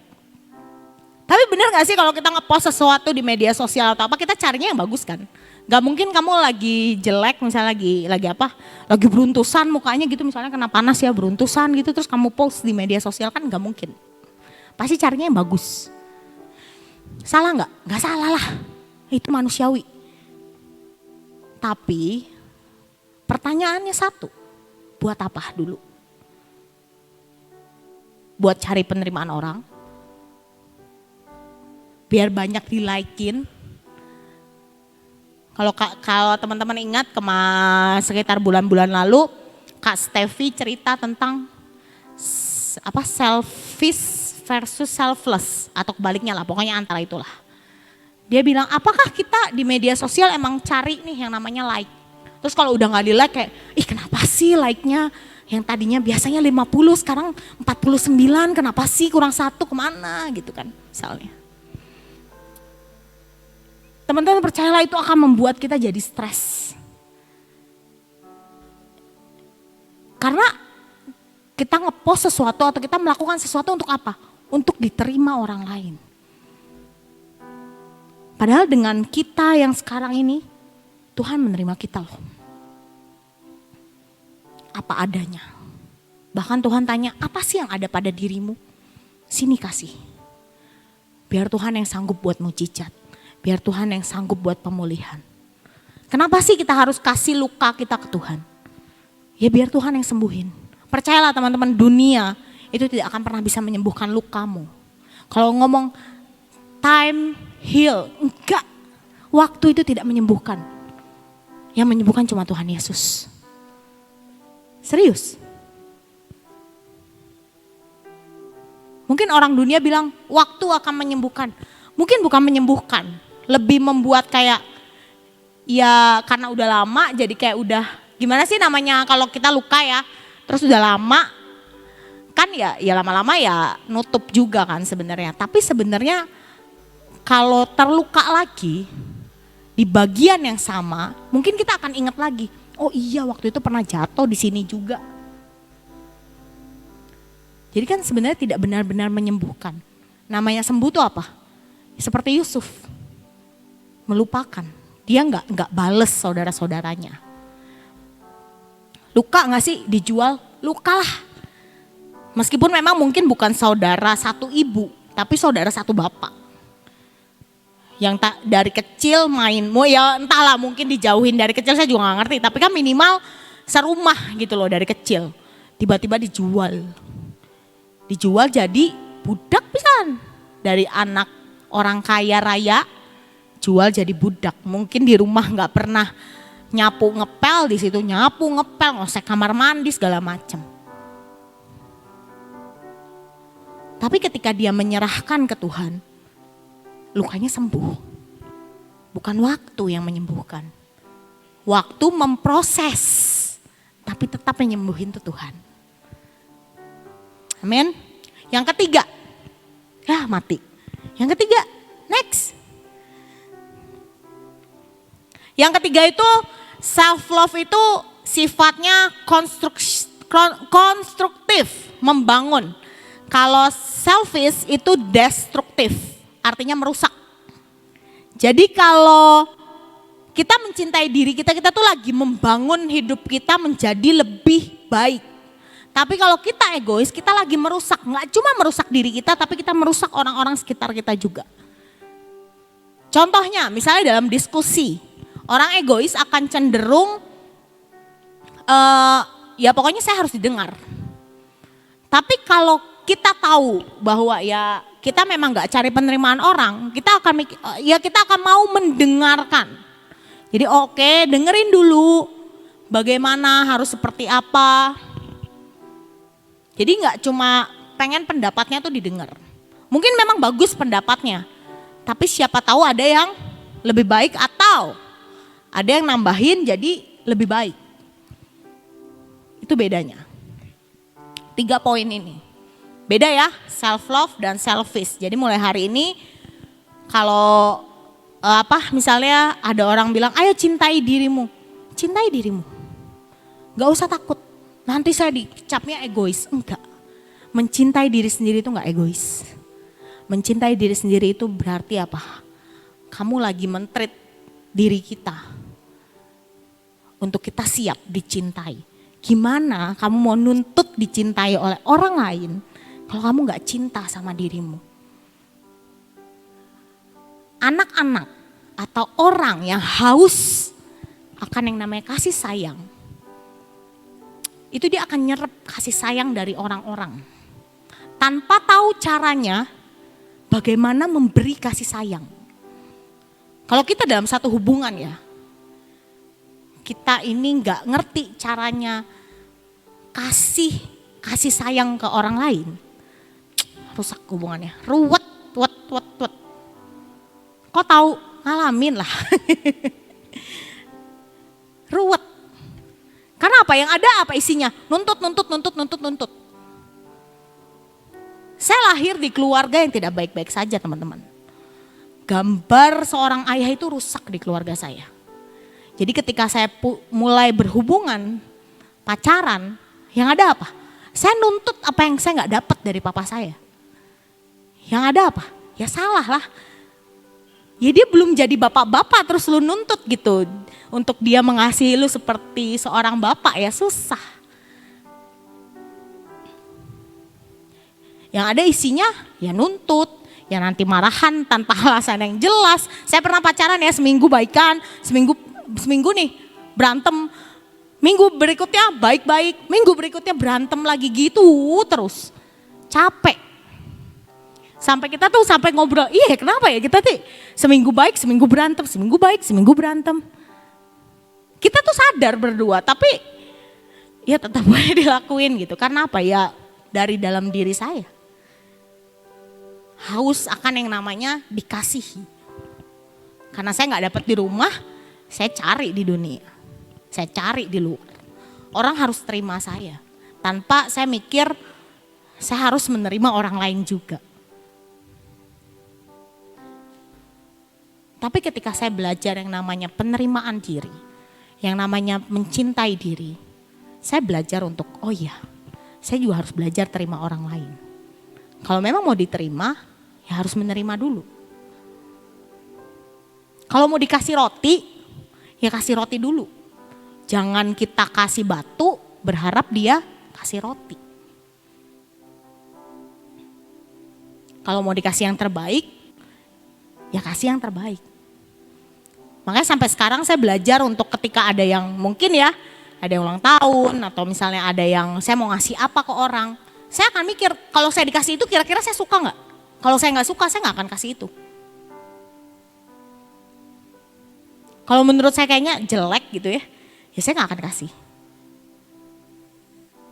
Tapi bener gak sih kalau kita ngepost sesuatu di media sosial atau apa, kita carinya yang bagus kan? Gak mungkin kamu lagi jelek misalnya lagi apa? Lagi beruntusan mukanya gitu misalnya kena panas ya beruntusan gitu terus kamu post di media sosial kan gak mungkin. Pasti carinya yang bagus. Salah gak? Gak salah lah. Itu manusiawi. Tapi pertanyaannya satu. Buat apa dulu? Buat cari penerimaan orang? Biar banyak di-like-in? Kalau teman-teman ingat sekitar bulan-bulan lalu Kak Steffi cerita tentang selfish versus selfless atau kebaliknya lah, pokoknya antara itulah. Dia bilang, apakah kita di media sosial emang cari nih yang namanya like? Terus kalau udah gak di like kayak, kenapa sih like-nya yang tadinya biasanya 50 sekarang 49, kenapa sih kurang 1 kemana gitu kan misalnya. Teman-teman percayalah itu akan membuat kita jadi stres. Karena kita ngepost sesuatu atau kita melakukan sesuatu untuk apa? Untuk diterima orang lain. Padahal dengan kita yang sekarang ini, Tuhan menerima kita loh. Apa adanya. Bahkan Tuhan tanya, apa sih yang ada pada dirimu? Sini kasih. Biar Tuhan yang sanggup buat mujizat. Biar Tuhan yang sanggup buat pemulihan. Kenapa sih kita harus kasih luka kita ke Tuhan? Ya biar Tuhan yang sembuhin. Percayalah teman-teman, dunia itu tidak akan pernah bisa menyembuhkan lukamu. Kalau ngomong time heal, enggak. Waktu itu tidak menyembuhkan. Yang menyembuhkan cuma Tuhan Yesus. Serius. Mungkin orang dunia bilang waktu akan menyembuhkan. Mungkin bukan menyembuhkan. Lebih membuat kayak ya karena udah lama jadi kayak udah gimana sih namanya kalau kita luka ya. Terus udah lama kan ya lama-lama ya nutup juga kan sebenarnya. Tapi sebenarnya kalau terluka lagi di bagian yang sama, mungkin kita akan ingat lagi. Oh iya waktu itu pernah jatuh di sini juga. Jadi kan sebenarnya tidak benar-benar menyembuhkan. Namanya sembuh itu apa? Seperti Yusuf, melupakan. Dia nggak bales saudara-saudaranya. Luka nggak sih dijual? Lukalah. Meskipun memang mungkin bukan saudara satu ibu, tapi saudara satu bapak. Yang dari kecil ya entahlah mungkin dijauhin dari kecil saya juga gak ngerti. Tapi kan minimal serumah gitu loh dari kecil. Tiba-tiba dijual. Dijual jadi budak pisan. Dari anak orang kaya raya jual jadi budak. Mungkin di rumah gak pernah nyapu ngepel, di situ nyapu ngepel, ngosek kamar mandi segala macam. Tapi ketika dia menyerahkan ke Tuhan, lukanya sembuh. Bukan waktu yang menyembuhkan. Waktu memproses. Tapi tetap menyembuhin itu Tuhan. Amin. Yang ketiga. Ya mati. Yang ketiga. Next. Yang ketiga itu self love itu sifatnya konstruktif. Membangun. Kalau selfish itu destruktif. Artinya merusak. Jadi kalau kita mencintai diri kita tuh lagi membangun hidup kita menjadi lebih baik. Tapi kalau kita egois, kita lagi merusak. Nggak cuma merusak diri kita, tapi kita merusak orang-orang sekitar kita juga. Contohnya, misalnya dalam diskusi. Orang egois akan cenderung, ya pokoknya saya harus didengar. Tapi kalau kita tahu bahwa ya kita memang nggak cari penerimaan orang, kita akan mau mendengarkan. Jadi oke, dengerin dulu bagaimana harus seperti apa. Jadi nggak cuma pengen pendapatnya tuh didengar. Mungkin memang bagus pendapatnya, tapi siapa tahu ada yang lebih baik atau ada yang nambahin jadi lebih baik. Itu bedanya. 3 poin ini. Beda ya, self love dan selfish. Jadi mulai hari ini kalau misalnya ada orang bilang, ayo cintai dirimu. Cintai dirimu. Gak usah takut. Nanti saya dicapnya egois. Enggak. Mencintai diri sendiri itu enggak egois. Mencintai diri sendiri itu berarti apa? Kamu lagi men-treat diri kita. Untuk kita siap dicintai. Gimana kamu mau nuntut dicintai oleh orang lain kalau kamu enggak cinta sama dirimu? Anak-anak atau orang yang haus akan yang namanya kasih sayang, itu dia akan nyerap kasih sayang dari orang-orang. Tanpa tahu caranya bagaimana memberi kasih sayang. Kalau kita dalam satu hubungan ya, kita ini nggak ngerti caranya kasih sayang ke orang lain. Rusak hubungannya, ruwet. Kok tahu? Ngalamin lah. Ruwet. Karena apa? Yang ada apa isinya? Nuntut. Saya lahir di keluarga yang tidak baik-baik saja teman-teman. Gambar seorang ayah itu rusak di keluarga saya. Jadi ketika saya mulai berhubungan, pacaran, yang ada apa? Saya nuntut apa yang saya gak dapat dari papa saya. Yang ada apa? Ya salah lah. Ya dia belum jadi bapak-bapak terus lu nuntut gitu. Untuk dia mengasihi lu seperti seorang bapak ya susah. Yang ada isinya ya nuntut. Ya nanti marahan tanpa alasan yang jelas. Saya pernah pacaran ya seminggu baikan. Seminggu nih berantem. Minggu berikutnya baik-baik. Minggu berikutnya berantem lagi gitu terus. Capek. Sampai kita tuh sampai ngobrol, iya kenapa ya kita tuh seminggu baik, seminggu berantem, seminggu baik, seminggu berantem. Kita tuh sadar berdua tapi ya tetap boleh dilakuin gitu. Karena apa ya dari dalam diri saya. Haus akan yang namanya dikasihi. Karena saya gak dapat di rumah, saya cari di dunia. Saya cari di luar. Orang harus terima saya. Tanpa saya mikir saya harus menerima orang lain juga. Tapi ketika saya belajar yang namanya penerimaan diri, yang namanya mencintai diri, saya belajar untuk, oh iya, saya juga harus belajar terima orang lain. Kalau memang mau diterima, ya harus menerima dulu. Kalau mau dikasih roti, ya kasih roti dulu. Jangan kita kasih batu, berharap dia kasih roti. Kalau mau dikasih yang terbaik, ya kasih yang terbaik. Makanya sampai sekarang saya belajar untuk ketika ada yang mungkin ya, ada yang ulang tahun atau misalnya ada yang saya mau ngasih apa ke orang. Saya akan mikir kalau saya dikasih itu kira-kira saya suka gak? Kalau saya gak suka saya gak akan kasih itu. Kalau menurut saya kayaknya jelek gitu ya saya gak akan kasih.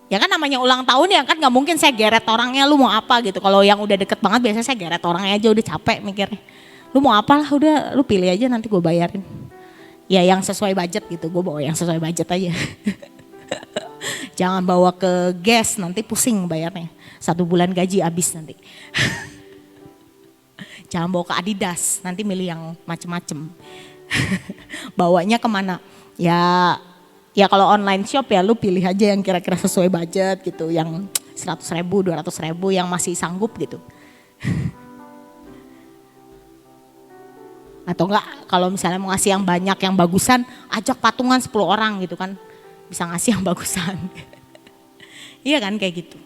Ya kan namanya ulang tahun ya kan gak mungkin saya geret orangnya lu mau apa gitu. Kalau yang udah deket banget biasanya saya geret orangnya aja udah capek mikirnya. Lu mau apa lah udah lu pilih aja nanti gue bayarin. Ya yang sesuai budget gitu, gue bawa yang sesuai budget aja. Jangan bawa ke gas nanti pusing bayarnya. 1 bulan gaji habis nanti. Jangan bawa ke Adidas, nanti milih yang macem-macem. Bawanya kemana? Ya kalau online shop ya lu pilih aja yang kira-kira sesuai budget gitu. Yang 100.000, 200.000 yang masih sanggup gitu. Atau enggak kalau misalnya mau ngasih yang banyak, yang bagusan, ajak patungan 10 orang gitu kan. Bisa ngasih yang bagusan. Iya kan kayak gitu.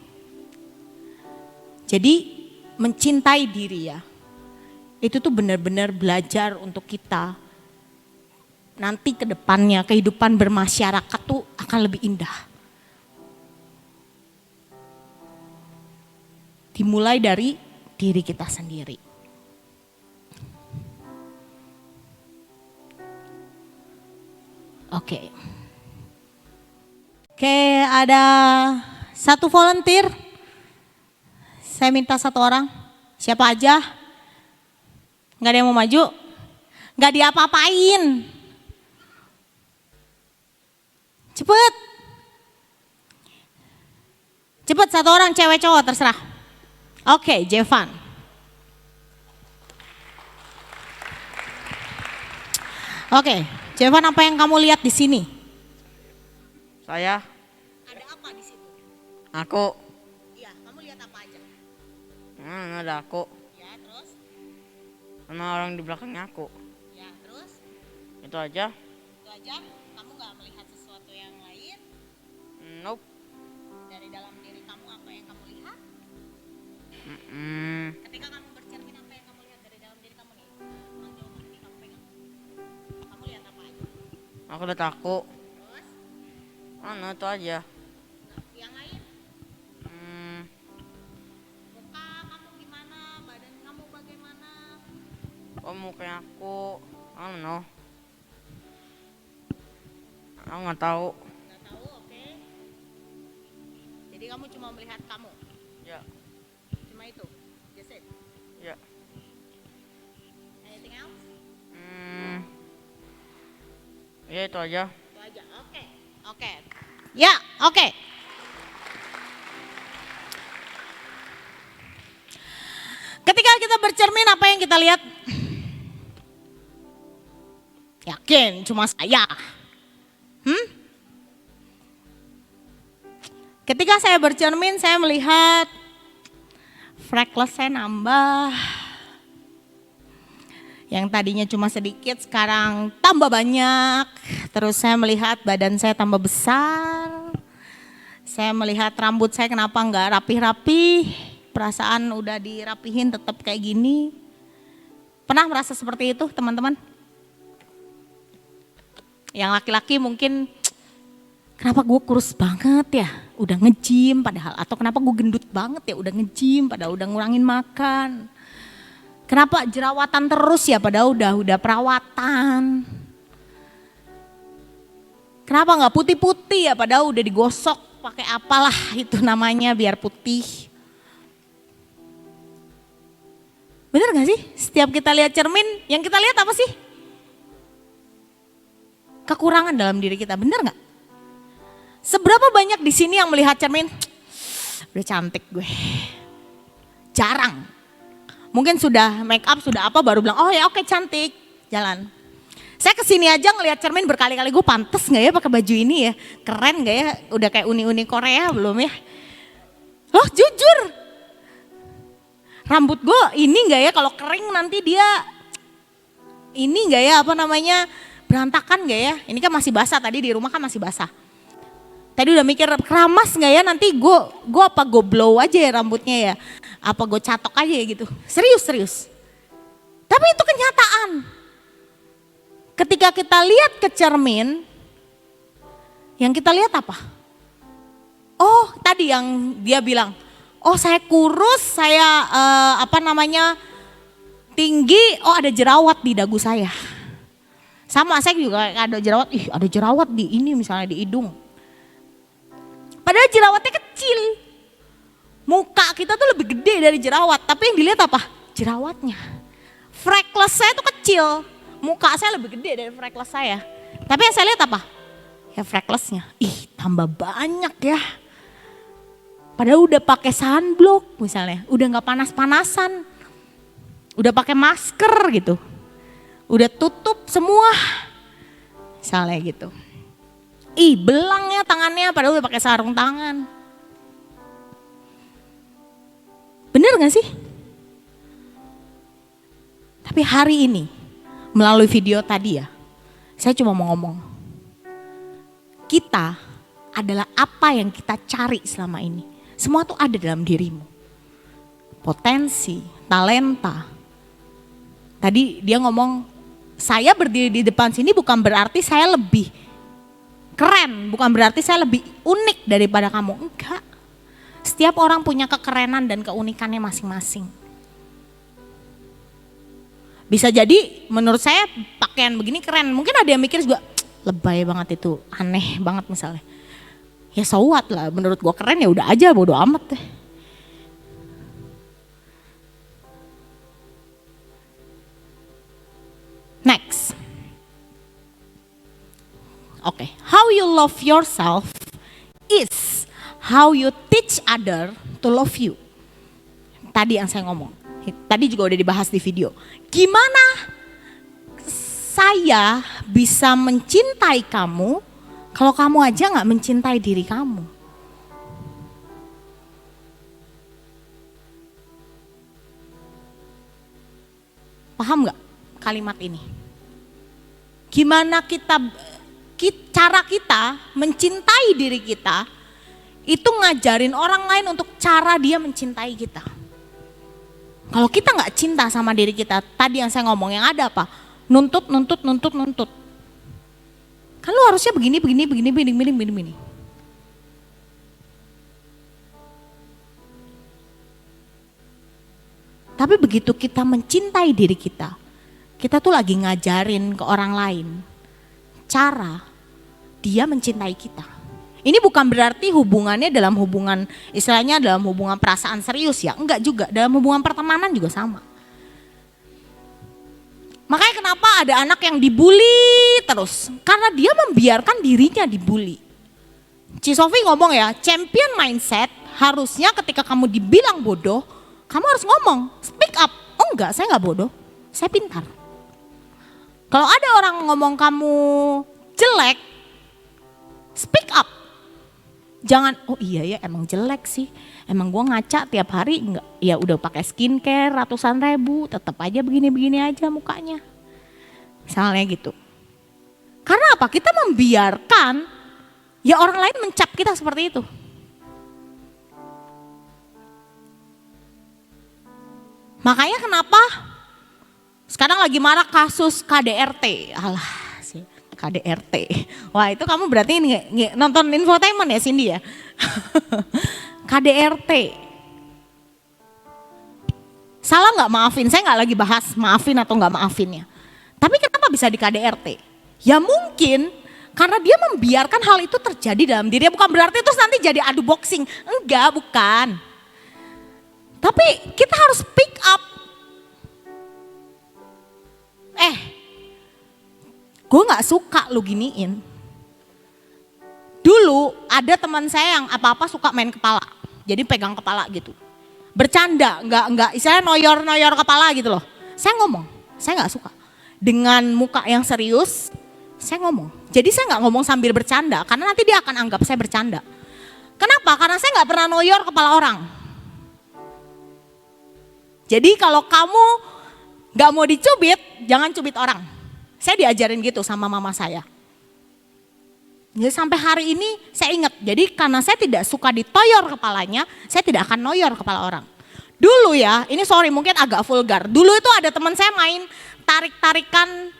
Jadi mencintai diri ya. Itu tuh benar-benar belajar untuk kita. Nanti ke depannya kehidupan bermasyarakat tuh akan lebih indah. Dimulai dari diri kita sendiri. Oke. Oke, ada satu volunteer. Saya minta satu orang. Siapa aja? Nggak ada yang mau maju? Nggak diapa-apain. Cepet. Cepet satu orang, cewek cowok terserah. Oke, Jevan. Oke, Jevan, apa yang kamu lihat di sini?
Saya.
Ada apa di situ?
Aku.
Iya, kamu lihat apa aja?
Ada aku.
Ya, terus?
Sama orang di belakangnya aku.
Ya, terus?
Itu aja.
Itu aja? Kamu nggak melihat sesuatu yang lain?
Nope.
Dari dalam diri kamu apa yang kamu lihat? Ketika kamu bercermin apa yang kamu lihat dari dalam diri kamu nih? Mang jauh mati kamu pegang. Kamu lihat apa aja?
Aku udah takut.
Terus?
Itu aja.
Yang lain? Muka kamu gimana? Badan kamu bagaimana?
Mukanya aku. I don't know. Aku nggak tahu.
Nggak tahu, oke. Jadi kamu cuma melihat kamu?
Ya.
Cuma itu? Just it?
Ya.
Anything else?
Ya itu aja.
Itu aja, oke. Oke. Ya, oke. Ketika kita bercermin apa yang kita lihat? Yakin cuma saya. Ketika saya bercermin saya melihat freckles saya nambah. Yang tadinya cuma sedikit sekarang tambah banyak. Terus saya melihat badan saya tambah besar. Saya melihat rambut saya kenapa nggak rapi-rapi. Perasaan udah dirapihin tetap kayak gini. Pernah merasa seperti itu teman-teman? Yang laki-laki mungkin kenapa gue kurus banget ya, udah nge-gym padahal. Atau kenapa gue gendut banget ya, udah nge-gym padahal udah ngurangin makan. Kenapa jerawatan terus ya padahal udah perawatan. Kenapa nggak putih-putih ya padahal udah digosok pakai apalah itu namanya biar putih. Bener gak sih? Setiap kita lihat cermin, yang kita lihat apa sih? Kekurangan dalam diri kita, bener gak? Seberapa banyak di sini yang melihat cermin, udah cantik gue. Jarang. Mungkin sudah make up, sudah apa baru bilang, oh ya oke cantik, jalan. Saya kesini aja ngelihat cermin berkali-kali, gue pantes gak ya pakai baju ini ya? Keren gak ya? Udah kayak uni-uni Korea belum ya? Loh jujur. Rambut gue ini gak ya kalau kering nanti dia ini gak ya apa namanya berantakan gak ya? Ini kan masih basah tadi di rumah kan masih basah. Tadi udah mikir keramas gak ya nanti gue apa gue blow aja ya rambutnya ya? Apa gue catok aja ya gitu? Serius. Tapi itu kenyataan. Ketika kita lihat ke cermin, yang kita lihat apa? Oh tadi yang dia bilang, oh saya kurus, saya tinggi, oh ada jerawat di dagu saya. Sama saya juga ada jerawat, ada jerawat di ini misalnya di hidung. Padahal jerawatnya kecil. Muka kita tuh lebih gede dari jerawat, tapi yang dilihat apa? Jerawatnya. Freckles saya tuh kecil, muka saya lebih gede dari freckles saya. Tapi yang saya lihat apa? Ya freckles-nya. Tambah banyak ya. Padahal udah pakai sunblock misalnya, udah nggak panas-panasan, udah pakai masker gitu, udah tutup semua, misalnya gitu. Belang ya tangannya, padahal udah pakai sarung tangan. Bener nggak sih? Tapi hari ini melalui video tadi ya, saya cuma mau ngomong, kita adalah apa yang kita cari selama ini. Semua tuh ada dalam dirimu. Potensi, talenta. Tadi dia ngomong, saya berdiri di depan sini bukan berarti saya lebih keren, bukan berarti saya lebih unik daripada kamu. Enggak. Setiap orang punya kekerenan dan keunikannya masing-masing. Bisa jadi menurut saya pakaian begini keren. Mungkin ada yang mikir juga, lebay banget itu, aneh banget misalnya. Ya so what lah, menurut gua keren ya udah aja, bodo amat deh. Next. Oke, how you love yourself is how you teach other to love you. Tadi yang saya ngomong, tadi juga udah dibahas di video. Gimana saya bisa mencintai kamu kalau kamu aja gak mencintai diri kamu? Paham gak kalimat ini? Gimana cara kita mencintai diri kita, itu ngajarin orang lain untuk cara dia mencintai kita. Kalau kita gak cinta sama diri kita, tadi yang saya ngomong yang ada apa? Nuntut. Kan lu harusnya begini. Tapi begitu kita mencintai diri kita tuh lagi ngajarin ke orang lain cara dia mencintai kita. Ini bukan berarti hubungannya dalam hubungan, istilahnya dalam hubungan perasaan serius ya, enggak juga, dalam hubungan pertemanan juga sama. Makanya kenapa ada anak yang dibully terus? Karena dia membiarkan dirinya dibully. Ci Sofi ngomong ya, champion mindset harusnya ketika kamu dibilang bodoh, kamu harus ngomong, speak up. Oh enggak, saya enggak bodoh, saya pintar. Kalau ada orang ngomong kamu jelek, speak up. Jangan, oh iya ya emang jelek sih, emang gua ngaca tiap hari, enggak, ya udah pakai skincare ratusan ribu, tetap aja begini-begini aja mukanya. Misalnya gitu. Karena apa? Kita membiarkan ya orang lain mencap kita seperti itu. Makanya kenapa sekarang lagi marak kasus KDRT. Alah sih, KDRT. Wah itu kamu berarti nonton infotainment ya Cindy ya. KDRT. Salah nggak maafin? Saya nggak lagi bahas maafin atau nggak maafinnya. Tapi kenapa bisa di KDRT? Ya mungkin karena dia membiarkan hal itu terjadi dalam dirinya. Bukan berarti terus nanti jadi adu boxing. Enggak, bukan. Tapi kita harus pick up. Gue gak suka lu giniin. Dulu ada teman saya yang apa-apa suka main kepala. Jadi pegang kepala gitu. Bercanda, enggak istilahnya noyor kepala gitu loh. Saya ngomong, saya gak suka. Dengan muka yang serius, saya ngomong. Jadi saya gak ngomong sambil bercanda, karena nanti dia akan anggap saya bercanda. Kenapa? Karena saya gak pernah noyor kepala orang. Jadi kalau kamu gak mau dicubit, jangan cubit orang. Saya diajarin gitu sama mama saya. Jadi sampai hari ini saya ingat, jadi karena saya tidak suka ditoyor kepalanya, saya tidak akan noyor kepala orang. Dulu ya, ini sorry mungkin agak vulgar. Dulu itu ada teman saya main tarik-tarikan,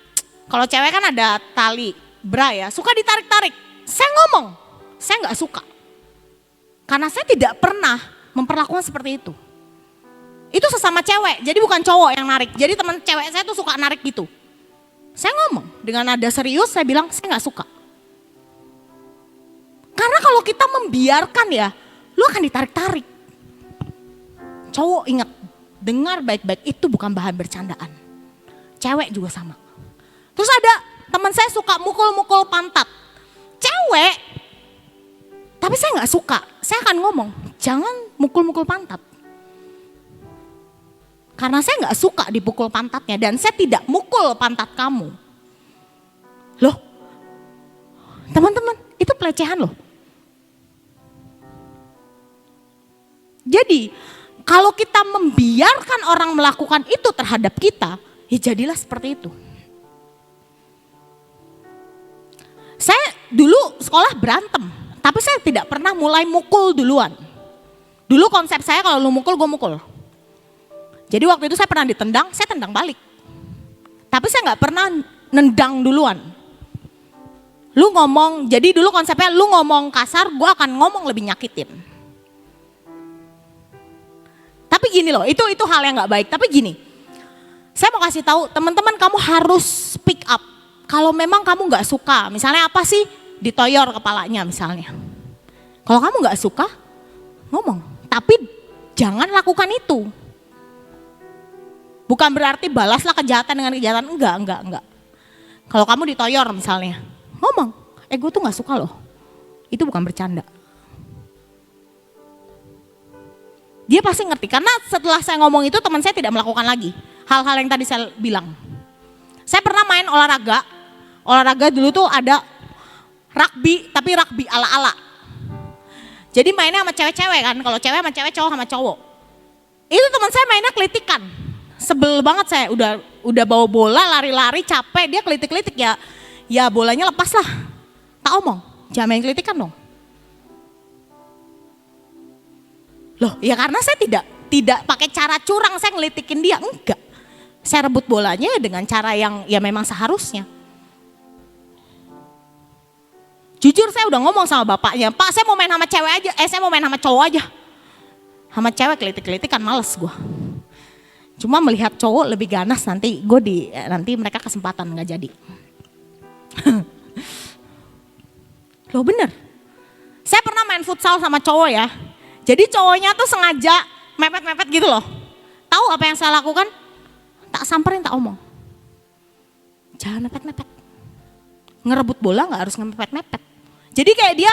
kalau cewek kan ada tali bra ya, suka ditarik-tarik. Saya ngomong, saya gak suka. Karena saya tidak pernah memperlakukan seperti itu. Itu sesama cewek, jadi bukan cowok yang narik. Jadi teman cewek saya tuh suka narik gitu. Saya ngomong dengan nada serius, saya bilang saya gak suka. Karena kalau kita membiarkan ya, lu akan ditarik-tarik. Cowok ingat, dengar baik-baik itu bukan bahan bercandaan. Cewek juga sama. Terus ada teman saya suka mukul-mukul pantat. Cewek, tapi saya gak suka. Saya akan ngomong, jangan mukul-mukul pantat. Karena saya gak suka dipukul pantatnya dan saya tidak mukul pantat kamu. Loh, teman-teman itu pelecehan loh. Jadi kalau kita membiarkan orang melakukan itu terhadap kita, ya jadilah seperti itu. Saya dulu sekolah berantem, Tapi saya tidak pernah mulai mukul duluan. Dulu konsep saya kalau lu mukul, gue mukul. Jadi waktu itu saya pernah ditendang, saya tendang balik. Tapi saya nggak pernah nendang duluan. Lu ngomong, jadi dulu konsepnya lu ngomong kasar, gue akan ngomong lebih nyakitin. Tapi gini loh, itu hal yang nggak baik. Tapi gini, saya mau kasih tahu teman-teman, kamu harus speak up. Kalau memang kamu nggak suka, misalnya apa sih, ditoyor kepalanya misalnya. Kalau kamu nggak suka, ngomong. Tapi jangan lakukan itu. Bukan berarti balaslah kejahatan dengan kejahatan, enggak. Kalau kamu ditoyor misalnya, ngomong, gue tuh gak suka loh, itu bukan bercanda. Dia pasti ngerti, karena setelah saya ngomong itu teman saya tidak melakukan lagi hal-hal yang tadi saya bilang. Saya pernah main olahraga dulu tuh ada rugby, tapi rugby ala-ala. Jadi mainnya sama cewek-cewek kan, kalau cewek sama cewek, cowok sama cowok. Itu teman saya mainnya kelitikan. Sebel banget saya, udah bawa bola, lari-lari, capek, dia kelitik-kelitik ya bolanya lepas lah. Tak omong, jangan main kelitikan dong. Loh ya karena saya tidak pakai cara curang saya ngelitikin dia, enggak. Saya rebut bolanya dengan cara yang ya memang seharusnya. Jujur saya udah ngomong sama bapaknya, Pak saya mau main sama cewek aja, saya mau main sama cowok aja. Sama cewek kelitik-kelitik kan males gue. Cuma melihat cowok lebih ganas nanti nanti mereka kesempatan nggak jadi. Loh bener. Saya pernah main futsal sama cowok ya. Jadi cowoknya tuh sengaja mepet-mepet gitu loh. Tahu apa yang saya lakukan? Tak samperin, tak omong. Jangan mepet-mepet. Ngerebut bola nggak harus mepet-mepet. Jadi kayak dia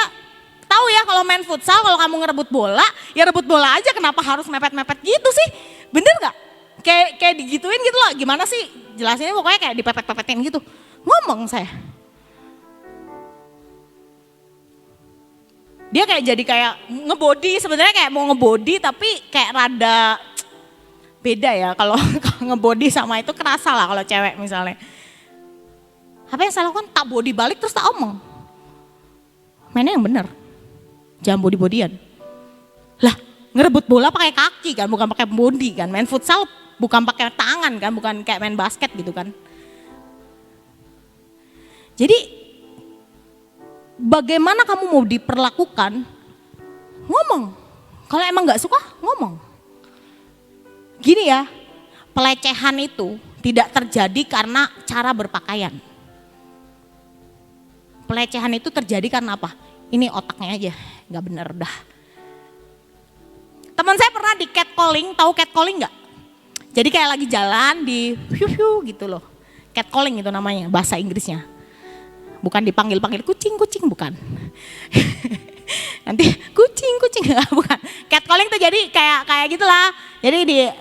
tahu ya kalau main futsal, kalau kamu ngerebut bola, ya rebut bola aja, kenapa harus mepet-mepet gitu sih? Bener gak? Kayak digituin gitu loh, gimana sih jelasinnya, pokoknya kayak dipepet-pepetin gitu. Ngomong saya. Dia kayak jadi kayak ngebody, sebenarnya kayak mau ngebody tapi kayak rada beda ya kalau ngebody sama itu kerasa lah kalau cewek misalnya. Apa yang saya lakukan? Tak body balik terus tak omong. Mainnya yang bener. Jangan body-bodyan. Lah, ngerebut bola pakai kaki kan, bukan pakai body kan. Main futsal bukan pakai tangan kan, bukan kayak main basket gitu kan. Jadi bagaimana kamu mau diperlakukan? Ngomong. Kalau emang gak suka, ngomong. Gini ya, pelecehan itu tidak terjadi karena cara berpakaian. Pelecehan itu terjadi karena apa? Ini otaknya aja, gak bener dah. Teman saya pernah di catcalling, tahu catcalling gak? Jadi kayak lagi jalan di hiu gitu loh. Catcalling itu namanya, bahasa Inggrisnya. Bukan dipanggil-panggil kucing-kucing, bukan. Nanti kucing-kucing, bukan. Catcalling tuh jadi kayak gitulah. Jadi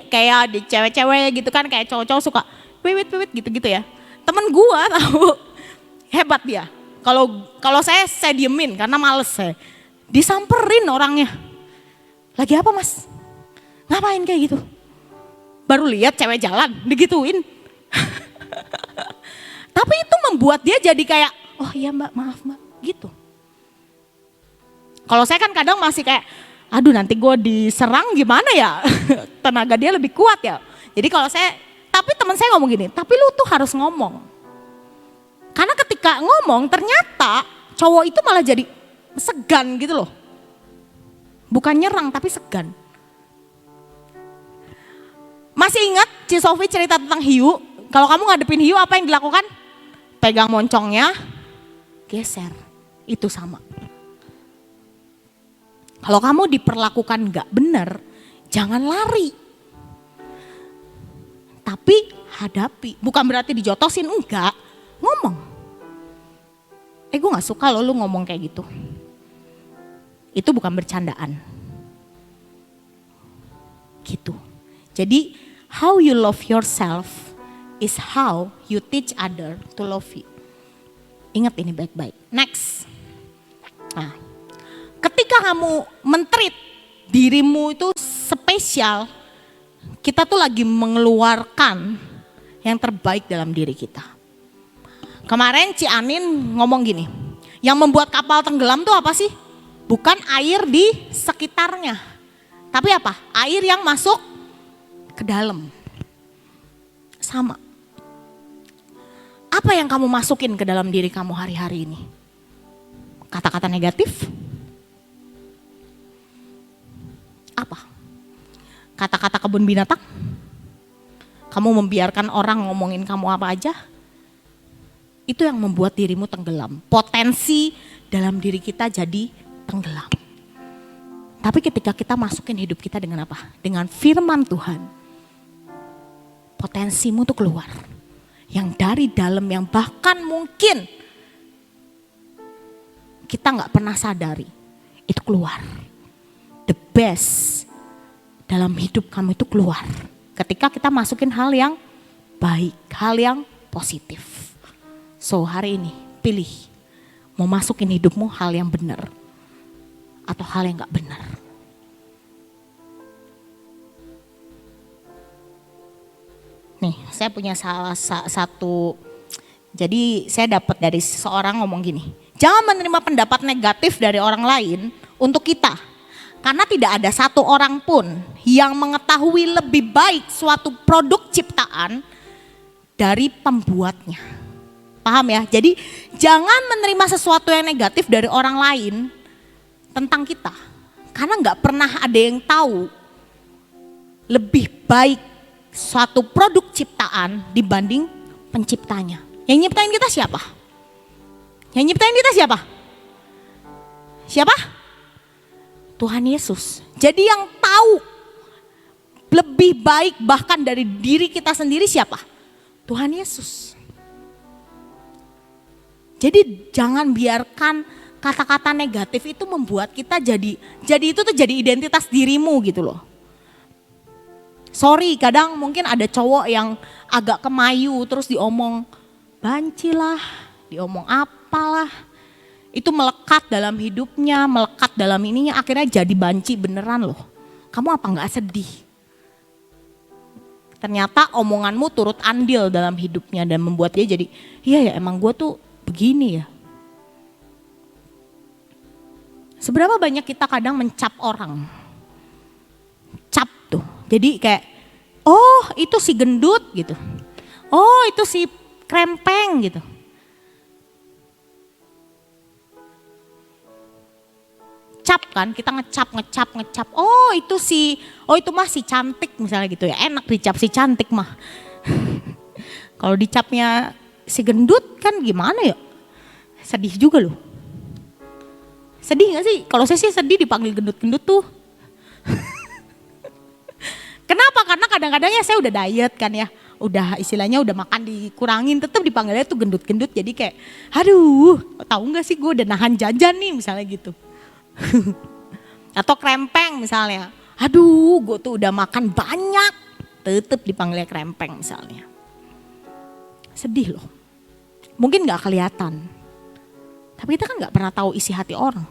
kayak di cewek-cewek gitu kan, kayak cowok-cowok suka wiwit-wiwit gitu-gitu ya. Temen gua tahu, hebat dia. Kalau saya diemin karena males saya. Disamperin orangnya. Lagi apa mas? Ngapain kayak gitu? Baru lihat cewek jalan, digituin. Tapi itu membuat dia jadi kayak, oh iya mbak, maaf mbak, gitu. Kalau saya kan kadang masih kayak, aduh nanti gue diserang gimana ya? Tenaga dia lebih kuat ya. Jadi kalau tapi teman saya ngomong gini, tapi lu tuh harus ngomong. Karena ketika ngomong ternyata cowok itu malah jadi segan gitu loh. Bukan nyerang tapi segan. Masih ingat Ci Sofi cerita tentang hiu? Kalau kamu ngadepin hiu apa yang dilakukan? Pegang moncongnya, geser. Itu sama. Kalau kamu diperlakukan gak benar, jangan lari. Tapi hadapi. Bukan berarti dijotosin, enggak. Ngomong. Gue gak suka lo lu ngomong kayak gitu. Itu bukan bercandaan. Gitu. Jadi how you love yourself is how you teach other to love you. Ingat ini baik-baik. Next. Nah, ketika kamu men-treat dirimu itu spesial, kita tuh lagi mengeluarkan yang terbaik dalam diri kita. Kemarin Ci Anin ngomong gini, yang membuat kapal tenggelam tuh apa sih? Bukan air di sekitarnya. Tapi apa? Air yang masuk ke dalam. Sama. Apa yang kamu masukin ke dalam diri kamu hari-hari ini? Kata-kata negatif? Apa? Kata-kata kebun binatang? Kamu membiarkan orang ngomongin kamu apa aja? Itu yang membuat dirimu tenggelam. Potensi dalam diri kita jadi tenggelam. Tapi ketika kita masukin hidup kita dengan apa? Dengan firman Tuhan. Potensimu tuh keluar. Yang dari dalam yang bahkan mungkin kita gak pernah sadari. Itu keluar. The best dalam hidup kamu itu keluar. Ketika kita masukin hal yang baik, hal yang positif. So hari ini pilih mau masukin hidupmu hal yang benar atau hal yang gak benar. Nih saya punya salah satu, jadi saya dapat dari seseorang ngomong gini. Jangan menerima pendapat negatif dari orang lain untuk kita. Karena tidak ada satu orang pun yang mengetahui lebih baik suatu produk ciptaan dari pembuatnya. Paham ya? Jadi jangan menerima sesuatu yang negatif dari orang lain tentang kita. Karena gak pernah ada yang tahu lebih baik suatu produk ciptaan dibanding penciptanya. Yang nyiptain kita siapa? Yang nyiptain kita siapa? Siapa? Tuhan Yesus. Jadi yang tahu lebih baik bahkan dari diri kita sendiri siapa? Tuhan Yesus. Jadi jangan biarkan kata-kata negatif itu membuat kita jadi itu tuh jadi identitas dirimu gitu loh. Sorry, kadang mungkin ada cowok yang agak kemayu terus diomong banci lah, diomong apalah. Itu melekat dalam hidupnya, melekat dalam ininya, akhirnya jadi banci beneran loh. Kamu apa gak sedih? Ternyata omonganmu turut andil dalam hidupnya dan membuat dia jadi, iya ya emang gue tuh begini ya. Seberapa banyak kita kadang mencap orang? Cap tuh, jadi kayak, oh itu si gendut gitu. Oh itu si krempeng gitu. Cap kan, kita ngecap. Oh itu mah si cantik misalnya gitu ya. Enak dicap si cantik mah. Kalau dicapnya si gendut kan gimana ya? Sedih juga loh. Sedih gak sih? Kalau saya sih sedih dipanggil gendut-gendut tuh. Kenapa? Karena kadang-kadang ya saya udah diet kan ya. Udah istilahnya udah makan dikurangin, tetap dipanggilnya tuh gendut-gendut. Jadi kayak aduh tahu gak sih gue udah nahan jajan nih misalnya gitu. Atau krempeng misalnya, aduh gue tuh udah makan banyak, tetep dipanggilnya krempeng misalnya. Sedih loh, mungkin gak kelihatan, tapi kita kan gak pernah tahu isi hati orang.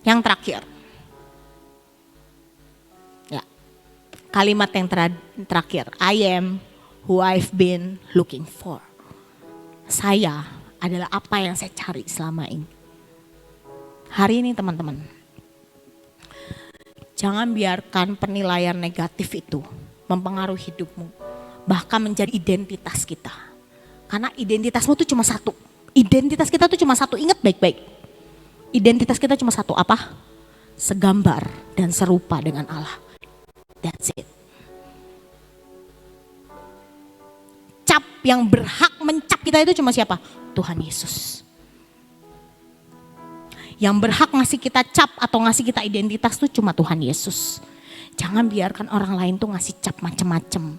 Yang terakhir, ya kalimat yang terakhir, I am who I've been looking for. Saya adalah apa yang saya cari selama ini. Hari ini teman-teman, jangan biarkan penilaian negatif itu mempengaruhi hidupmu. Bahkan menjadi identitas kita. Karena identitasmu tuh cuma satu. Identitas kita tuh cuma satu, ingat baik-baik. Identitas kita cuma satu, apa? Segambar dan serupa dengan Allah. That's it. Cap yang berhak mencap kita itu cuma siapa? Tuhan Yesus. Yang berhak ngasih kita cap atau ngasih kita identitas tuh cuma Tuhan Yesus. Jangan biarkan orang lain tuh ngasih cap macem-macem.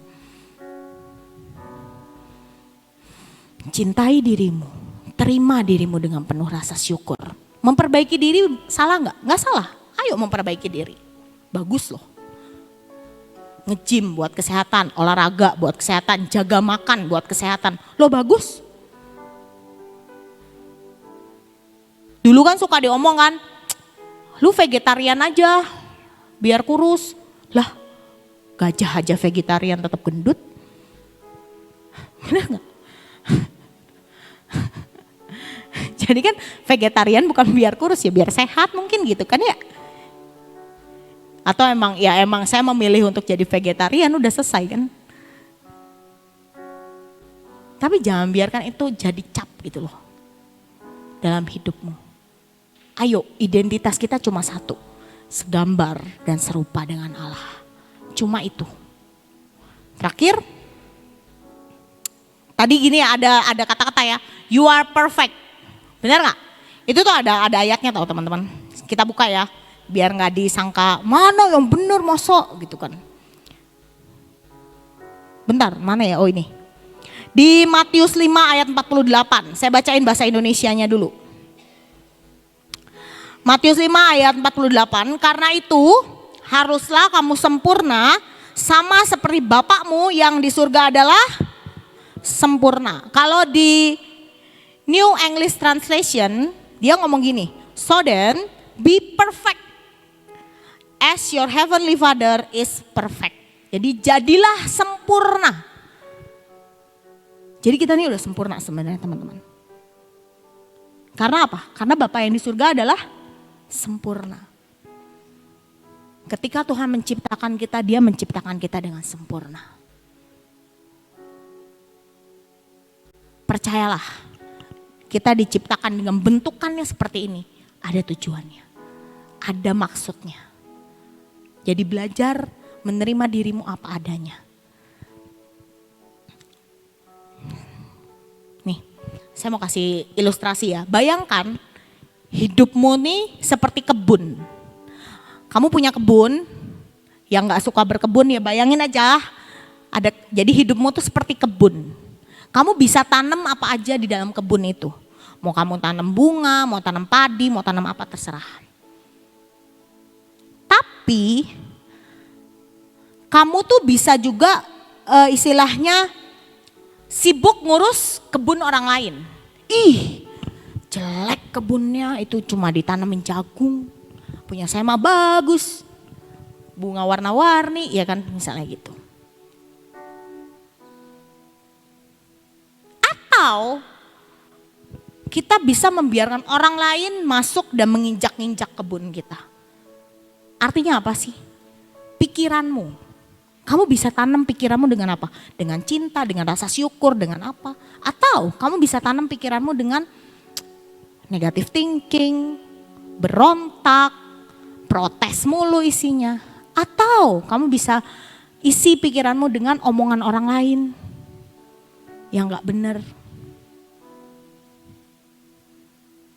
Cintai dirimu, terima dirimu dengan penuh rasa syukur. Memperbaiki diri salah gak? Gak salah, ayo memperbaiki diri. Bagus loh. Nge-gym buat kesehatan, olahraga buat kesehatan, jaga makan buat kesehatan. Lo bagus. Dulu kan suka diomong kan, lu vegetarian aja biar kurus. Lah gajah aja vegetarian tetap gendut. Bener gak? Jadi kan vegetarian bukan biar kurus ya, biar sehat mungkin gitu kan ya. Atau emang saya memilih untuk jadi vegetarian udah selesai kan. Tapi jangan biarkan itu jadi cap gitu loh dalam hidupmu. Ayo, identitas kita cuma satu, segambar dan serupa dengan Allah. Cuma itu. Terakhir, tadi gini ada kata-kata ya, you are perfect. Benar nggak? Itu tuh ada ayatnya tau teman-teman. Kita buka ya, biar nggak disangka mana yang benar mosok gitu kan. Bentar, mana ya? Oh ini. Di Matius 5 ayat 48, saya bacain bahasa Indonesianya dulu. Matius 5 ayat 48, karena itu haruslah kamu sempurna sama seperti Bapakmu yang di surga adalah sempurna. Kalau di New English Translation, dia ngomong gini, so then be perfect as your heavenly Father is perfect. Jadi jadilah sempurna. Jadi kita ini udah sempurna sebenarnya teman-teman. Karena apa? Karena Bapa yang di surga adalah sempurna. Ketika Tuhan menciptakan kita, Dia menciptakan kita dengan sempurna. Percayalah, kita diciptakan dengan bentukannya seperti ini. Ada tujuannya, ada maksudnya. Jadi belajar menerima dirimu apa adanya. Nih, saya mau kasih ilustrasi ya. Bayangkan hidupmu nih seperti kebun. Kamu punya kebun, yang gak suka berkebun ya bayangin aja. Jadi hidupmu tuh seperti kebun. Kamu bisa tanam apa aja di dalam kebun itu. Mau kamu tanam bunga, mau tanam padi, mau tanam apa terserah. Tapi kamu tuh bisa juga istilahnya sibuk ngurus kebun orang lain. Ih, jelek kebunnya, itu cuma ditanamin jagung. Punya saya mah bagus. Bunga warna-warni, ya kan misalnya gitu. Atau kita bisa membiarkan orang lain masuk dan menginjak-injak kebun kita. Artinya apa sih? Pikiranmu. Kamu bisa tanam pikiranmu dengan apa? Dengan cinta, dengan rasa syukur, dengan apa? Atau kamu bisa tanam pikiranmu dengan negative thinking, berontak, protes mulu isinya. Atau kamu bisa isi pikiranmu dengan omongan orang lain yang gak benar.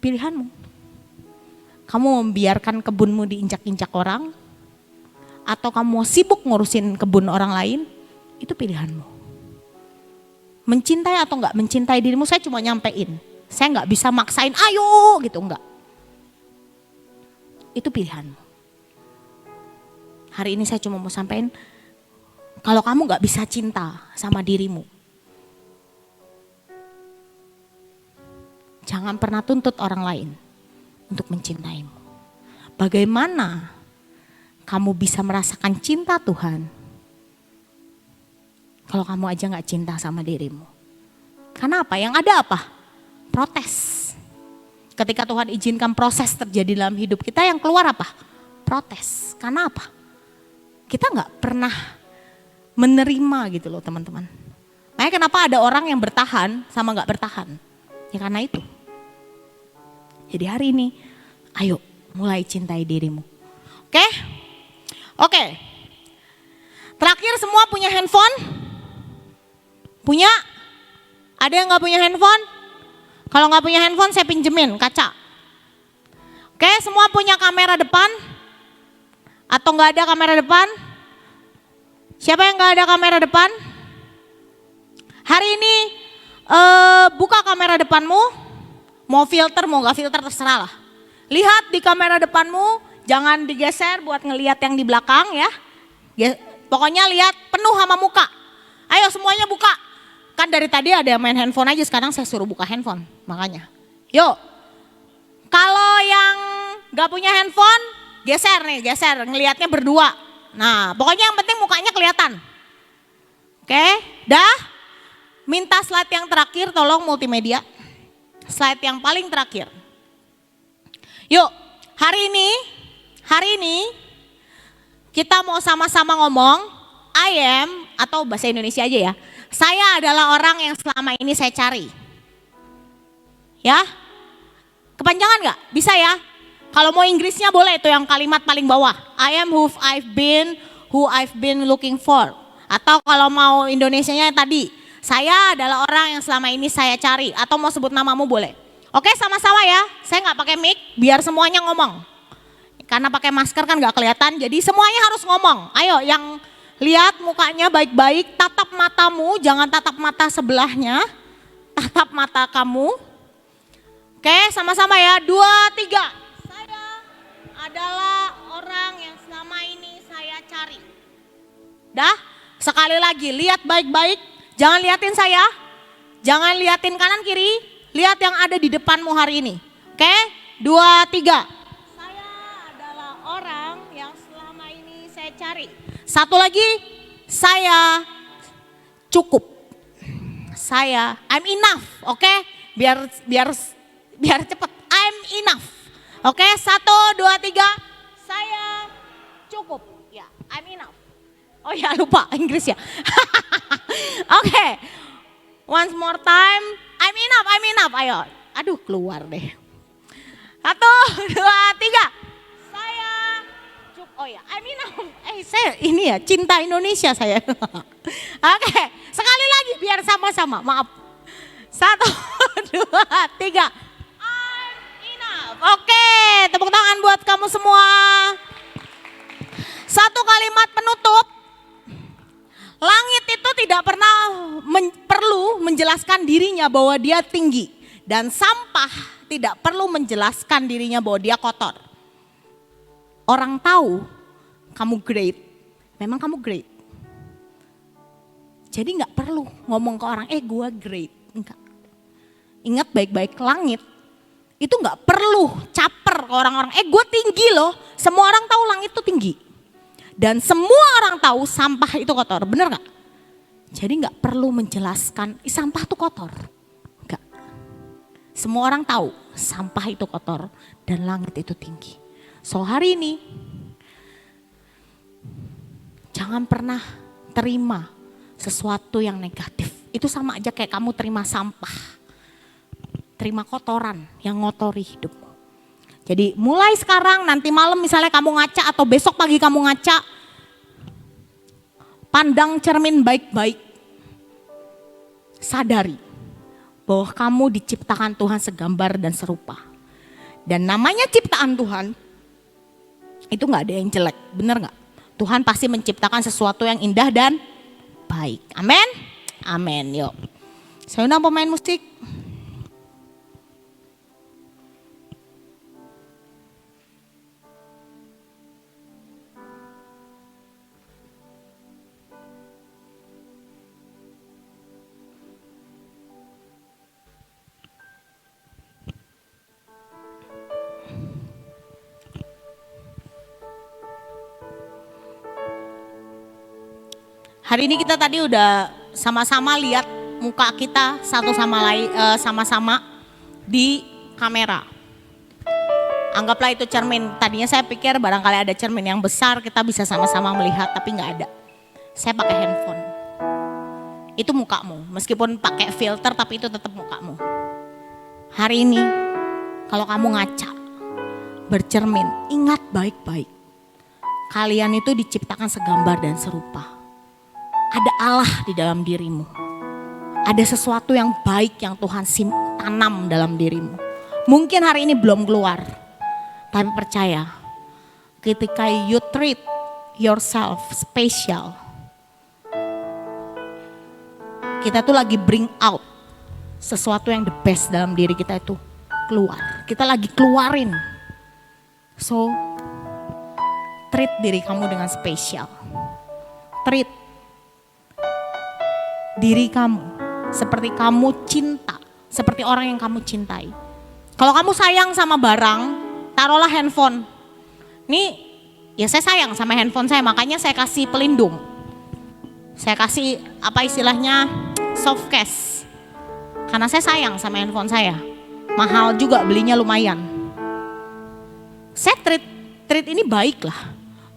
Pilihanmu. Kamu membiarkan kebunmu diinjak-injak orang, atau kamu mau sibuk ngurusin kebun orang lain, itu pilihanmu. Mencintai atau enggak mencintai dirimu, saya cuma nyampein. Saya enggak bisa maksain, ayo gitu, enggak. Itu pilihanmu. Hari ini saya cuma mau sampein, kalau kamu enggak bisa cinta sama dirimu, jangan pernah tuntut orang lain untuk mencintaimu. Bagaimana kamu bisa merasakan cinta Tuhan kalau kamu aja gak cinta sama dirimu? Karena apa? Yang ada apa? Protes. Ketika Tuhan izinkan proses terjadi dalam hidup kita, yang keluar apa? Protes. Karena apa? Kita gak pernah menerima gitu loh teman-teman. Makanya kenapa ada orang yang bertahan sama gak bertahan? Ya karena itu. Jadi hari ini, ayo mulai cintai dirimu. Oke? Oke, terakhir semua punya handphone? Punya? Ada yang gak punya handphone? Kalau gak punya handphone saya pinjemin kaca. Oke, semua punya kamera depan? Atau gak ada kamera depan? Siapa yang gak ada kamera depan? Hari ini buka kamera depanmu, mau filter mau gak filter terserah lah. Lihat di kamera depanmu. Jangan digeser buat ngelihat yang di belakang ya. Pokoknya lihat penuh sama muka. Ayo semuanya buka. Kan dari tadi ada yang main handphone aja, sekarang saya suruh buka handphone. Makanya. Yuk. Kalau yang gak punya handphone, geser nih, geser. Ngelihatnya berdua. Nah pokoknya yang penting mukanya kelihatan. Oke, dah. Minta slide yang terakhir tolong multimedia. slide yang paling terakhir. Yuk, hari ini kita mau sama-sama ngomong, I am, atau bahasa Indonesia aja ya. Saya adalah orang yang selama ini saya cari. Ya, kepanjangan nggak? Bisa ya? Kalau mau Inggrisnya boleh itu yang kalimat paling bawah. I am who I've been looking for. Atau kalau mau Indonesianya tadi, saya adalah orang yang selama ini saya cari. Atau mau sebut namamu boleh. Oke, sama-sama ya. Saya nggak pakai mic, biar semuanya ngomong. Karena pakai masker kan nggak kelihatan, jadi semuanya harus ngomong. Ayo, yang lihat mukanya baik-baik, tatap matamu, jangan tatap mata sebelahnya, tatap mata kamu. Oke, sama-sama ya, 2, 3. Saya adalah orang yang selama ini saya cari. Dah, sekali lagi, lihat baik-baik, jangan liatin saya, jangan liatin kanan kiri, lihat yang ada di depanmu hari ini. Oke, 2, 3. Saya adalah orang yang selama ini saya cari. Satu lagi, saya cukup. I'm enough, oke? Biar cepet, I'm enough. Oke, 1, 2, 3, saya cukup. Ya, I'm enough. Oh ya, lupa Inggris ya. Oke, once more time, I'm enough. Ayo, aduh keluar deh. 1, 2, 3, saya cukup. Oh ya, I'm enough. Saya ini ya, cinta Indonesia saya. Oke, sekali lagi biar sama-sama, maaf. 1, 2, 3, I'm enough. Oke, tepuk tangan buat kamu semua. Satu kalimat penutup. Langit itu tidak pernah perlu menjelaskan dirinya bahwa dia tinggi. Dan sampah tidak perlu menjelaskan dirinya bahwa dia kotor. Orang tahu kamu great, memang kamu great. Jadi gak perlu ngomong ke orang, gue great. Enggak. Ingat baik-baik, langit itu gak perlu caper ke orang-orang, gue tinggi loh. Semua orang tahu langit itu tinggi. Dan semua orang tahu sampah itu kotor, bener gak? Jadi gak perlu menjelaskan, sampah itu kotor. Enggak. Semua orang tahu sampah itu kotor dan langit itu tinggi. So hari ini, jangan pernah terima sesuatu yang negatif. Itu sama aja kayak kamu terima sampah. Terima kotoran yang ngotori hidupmu. Jadi mulai sekarang, nanti malam misalnya kamu ngaca atau besok pagi kamu ngaca, pandang cermin baik-baik. Sadari bahwa kamu diciptakan Tuhan segambar dan serupa. Dan namanya ciptaan Tuhan, itu gak ada yang jelek, bener gak? Tuhan pasti menciptakan sesuatu yang indah dan baik. Amin? Amin, yuk. Saya undang pemain musik. Hari ini kita tadi udah sama-sama lihat muka kita sama-sama di kamera. Anggaplah itu cermin. Tadinya saya pikir barangkali ada cermin yang besar kita bisa sama-sama melihat, tapi nggak ada. Saya pakai handphone. Itu mukamu, meskipun pakai filter tapi itu tetap mukamu. Hari ini kalau kamu ngaca, bercermin, ingat baik-baik. Kalian itu diciptakan segambar dan serupa. Ada Allah di dalam dirimu. Ada sesuatu yang baik yang Tuhan tanam dalam dirimu. Mungkin hari ini belum keluar. Tapi percaya, ketika you treat yourself special, kita tuh lagi bring out sesuatu yang the best dalam diri kita itu keluar. Kita lagi keluarin. So, treat diri kamu dengan spesial. Treat diri kamu seperti kamu cinta, seperti orang yang kamu cintai. Kalau kamu sayang sama barang, taruhlah handphone. Nih, ya saya sayang sama handphone saya, makanya saya kasih pelindung. Saya kasih apa istilahnya soft case. Karena saya sayang sama handphone saya. mahal juga, belinya lumayan. Saya treat ini baik lah.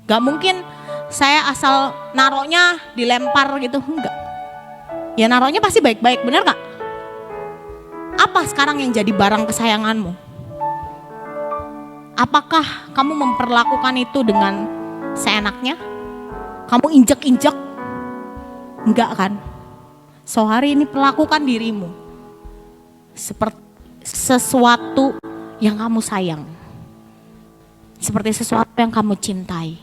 Gak mungkin saya asal naroknya dilempar gitu, enggak. Ya naroknya pasti baik-baik, bener gak? Apa sekarang yang jadi barang kesayanganmu? Apakah kamu memperlakukan itu dengan seenaknya? Kamu injek-injek? Enggak kan? So hari ini perlakukan dirimu seperti sesuatu yang kamu sayang. Seperti sesuatu yang kamu cintai.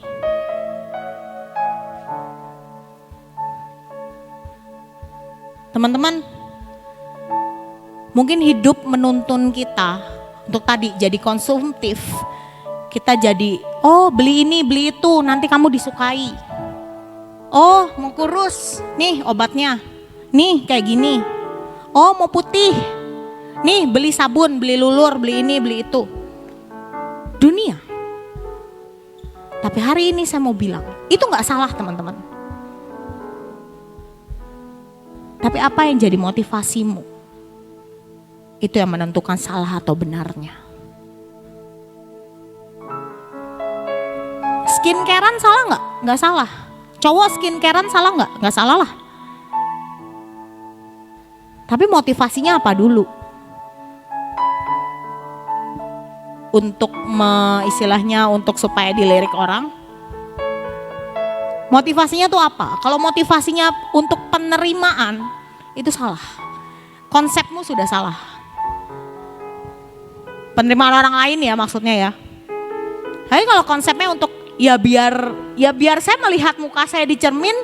Teman-teman, mungkin hidup menuntun kita untuk tadi jadi konsumtif. Kita jadi, oh beli ini, beli itu, nanti kamu disukai. Oh mau kurus, nih obatnya, nih kayak gini. Oh mau putih, nih beli sabun, beli lulur, beli ini, beli itu. Dunia. Tapi hari ini saya mau bilang, itu gak salah teman-teman. Tapi apa yang jadi motivasimu? Itu yang menentukan salah atau benarnya. Skincarean salah nggak? Nggak salah. Cowok skincarean salah nggak? Nggak salah lah. Tapi motivasinya apa dulu? Untuk istilahnya untuk supaya dilirik orang. Motivasinya tuh apa? Kalau motivasinya untuk penerimaan, itu salah. Konsepmu sudah salah. Penerimaan orang lain ya maksudnya ya. Tapi kalau konsepnya untuk ya biar saya melihat muka saya di cermin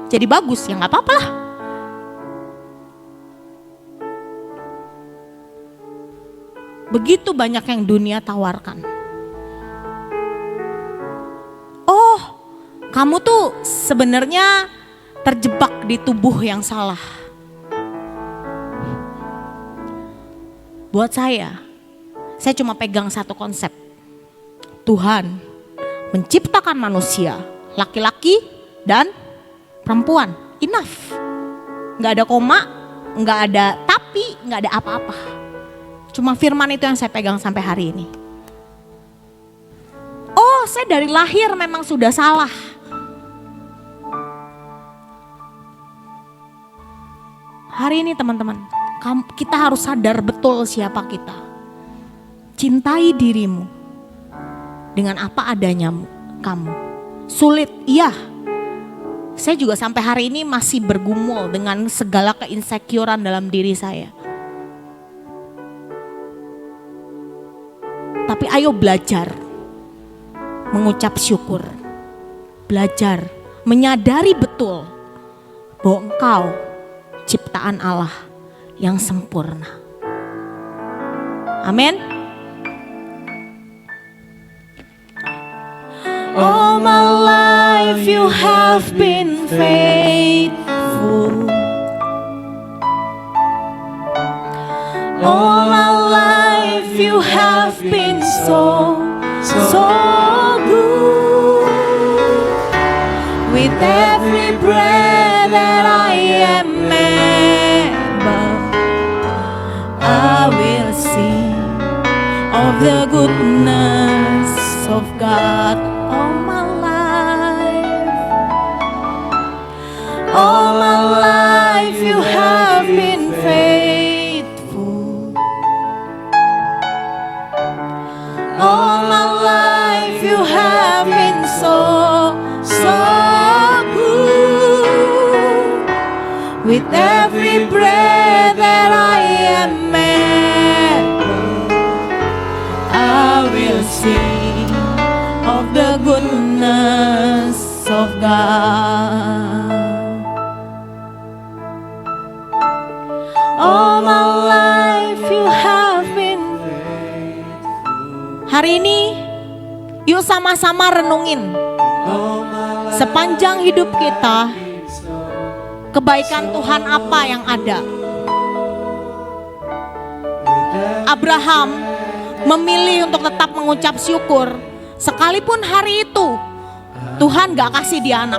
jadi bagus, ya nggak apa-apa lah. Begitu banyak yang dunia tawarkan. Oh, kamu tuh sebenarnya terjebak di tubuh yang salah. Buat saya cuma pegang satu konsep. Tuhan menciptakan manusia, laki-laki dan perempuan. Enough. Gak ada koma, gak ada tapi, gak ada apa-apa. Cuma firman itu yang saya pegang sampai hari ini. Oh, saya dari lahir memang sudah salah. Hari ini teman-teman, kita harus sadar betul siapa kita. Cintai dirimu dengan apa adanya kamu. Sulit, iya. Saya juga sampai hari ini masih bergumul dengan segala keinsecurean dalam diri saya. Tapi ayo belajar mengucap syukur. Belajar menyadari betul bahwa engkau ciptaan Allah yang sempurna. Amin. All my life you have been faithful. All my life you have been so good. With every breath that I am able, I will sing of the goodness of God. All my life you have been faithful. All my life you have been so good. With every breath that I am able, I will sing of the goodness of God. All my life you have been faithful. Hari ini yuk sama-sama renungin sepanjang hidup kita kebaikan Tuhan apa yang ada. Abraham memilih untuk tetap mengucap syukur sekalipun hari itu Tuhan gak kasih dia anak.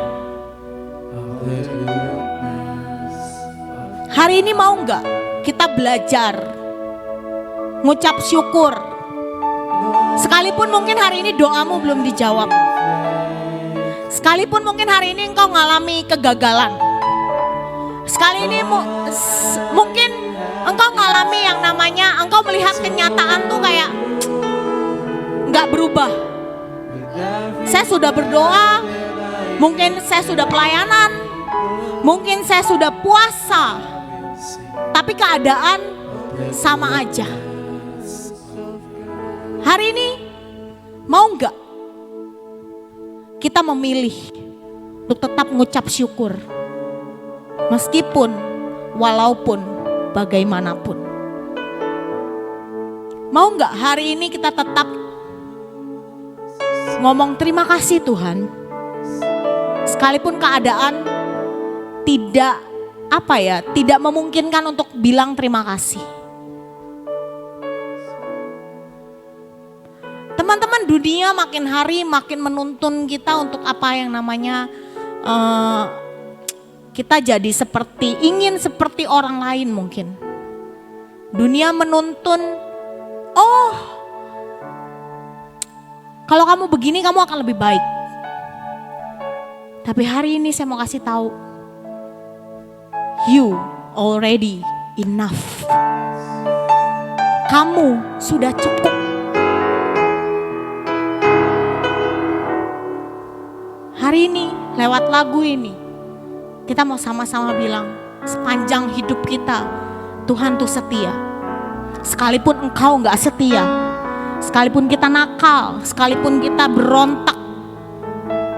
Hari ini mau gak kita belajar ngucap syukur. Sekalipun mungkin hari ini doamu belum dijawab. Sekalipun mungkin hari ini engkau ngalami kegagalan. Sekali ini mungkin engkau ngalami yang namanya engkau melihat kenyataan tuh kayak nggak berubah. Saya sudah berdoa, mungkin saya sudah pelayanan, mungkin saya sudah puasa, tapi keadaan sama aja. Hari ini mau nggak kita memilih untuk tetap mengucap syukur, meskipun walaupun bagaimanapun. Mau nggak hari ini kita tetap ngomong terima kasih Tuhan, sekalipun keadaan tidak memungkinkan untuk bilang terima kasih. Teman-teman, dunia makin hari makin menuntun kita untuk apa yang namanya kita jadi ingin seperti orang lain mungkin. Dunia menuntun, kalau kamu begini kamu akan lebih baik. Tapi hari ini saya mau kasih tahu, you already enough. Kamu sudah cukup. Hari ini lewat lagu ini kita mau sama-sama bilang, sepanjang hidup kita Tuhan tuh setia. Sekalipun engkau gak setia, sekalipun kita nakal, sekalipun kita berontak,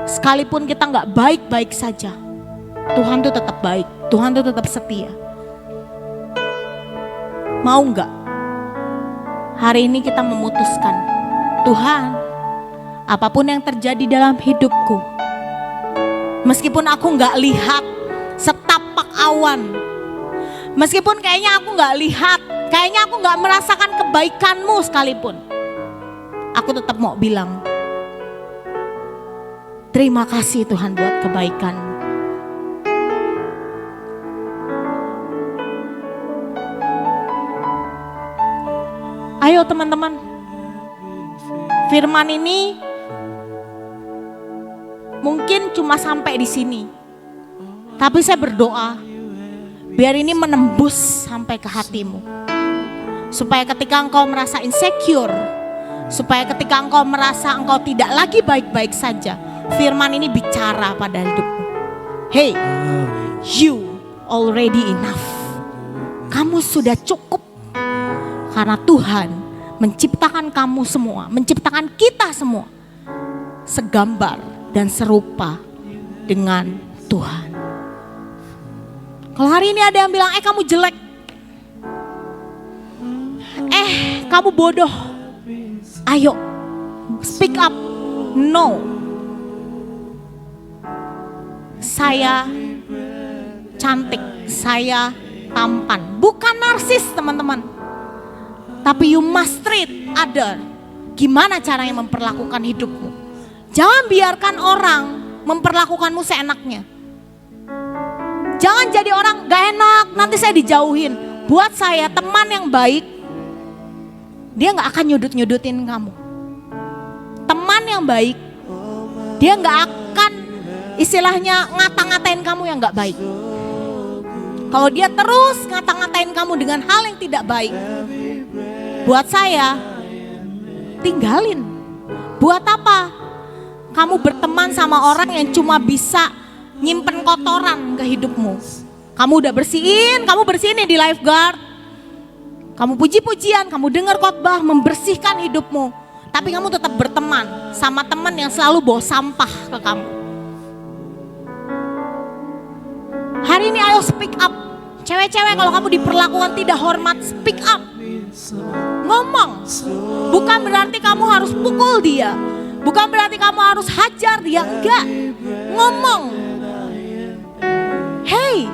sekalipun kita gak baik-baik saja, Tuhan tuh tetap baik, Tuhan tuh tetap setia. Mau gak hari ini kita memutuskan, Tuhan, apapun yang terjadi dalam hidupku, meskipun aku gak lihat setapak awan, meskipun kayaknya aku gak lihat, kayaknya aku gak merasakan kebaikanmu sekalipun, aku tetap mau bilang, terima kasih Tuhan buat kebaikan. Ayo teman-teman, firman ini mungkin cuma sampai di sini, tapi saya berdoa biar ini menembus sampai ke hatimu, supaya ketika engkau merasa insecure, supaya ketika engkau merasa engkau tidak lagi baik-baik saja, firman ini bicara pada hidupmu. Hey, you already enough. Kamu sudah cukup, karena Tuhan menciptakan kamu semua, menciptakan kita semua segambar dan serupa dengan Tuhan. Kalau hari ini ada yang bilang, kamu jelek, kamu bodoh, ayo speak up. No, saya cantik, saya tampan. Bukan narsis teman-teman, tapi you must treat other. Gimana caranya memperlakukan hidupmu. Jangan biarkan orang memperlakukanmu seenaknya. Jangan jadi orang gak enak, nanti saya dijauhin. Buat saya teman yang baik, dia gak akan nyudut-nyudutin kamu. Teman yang baik, dia gak akan istilahnya ngata-ngatain kamu yang gak baik. Kalau dia terus ngata-ngatain kamu dengan hal yang tidak baik, buat saya, tinggalin. Buat apa kamu berteman sama orang yang cuma bisa nyimpen kotoran ke hidupmu? Kamu udah bersihin, kamu bersihin di lifeguard, kamu puji-pujian, kamu dengar khotbah membersihkan hidupmu, tapi kamu tetap berteman sama teman yang selalu bawa sampah ke kamu. Hari ini ayo speak up. Cewek-cewek, kalau kamu diperlakukan tidak hormat, speak up. Ngomong. Bukan berarti kamu harus pukul dia, bukan berarti kamu harus hajar dia, enggak. Ngomong. Hey,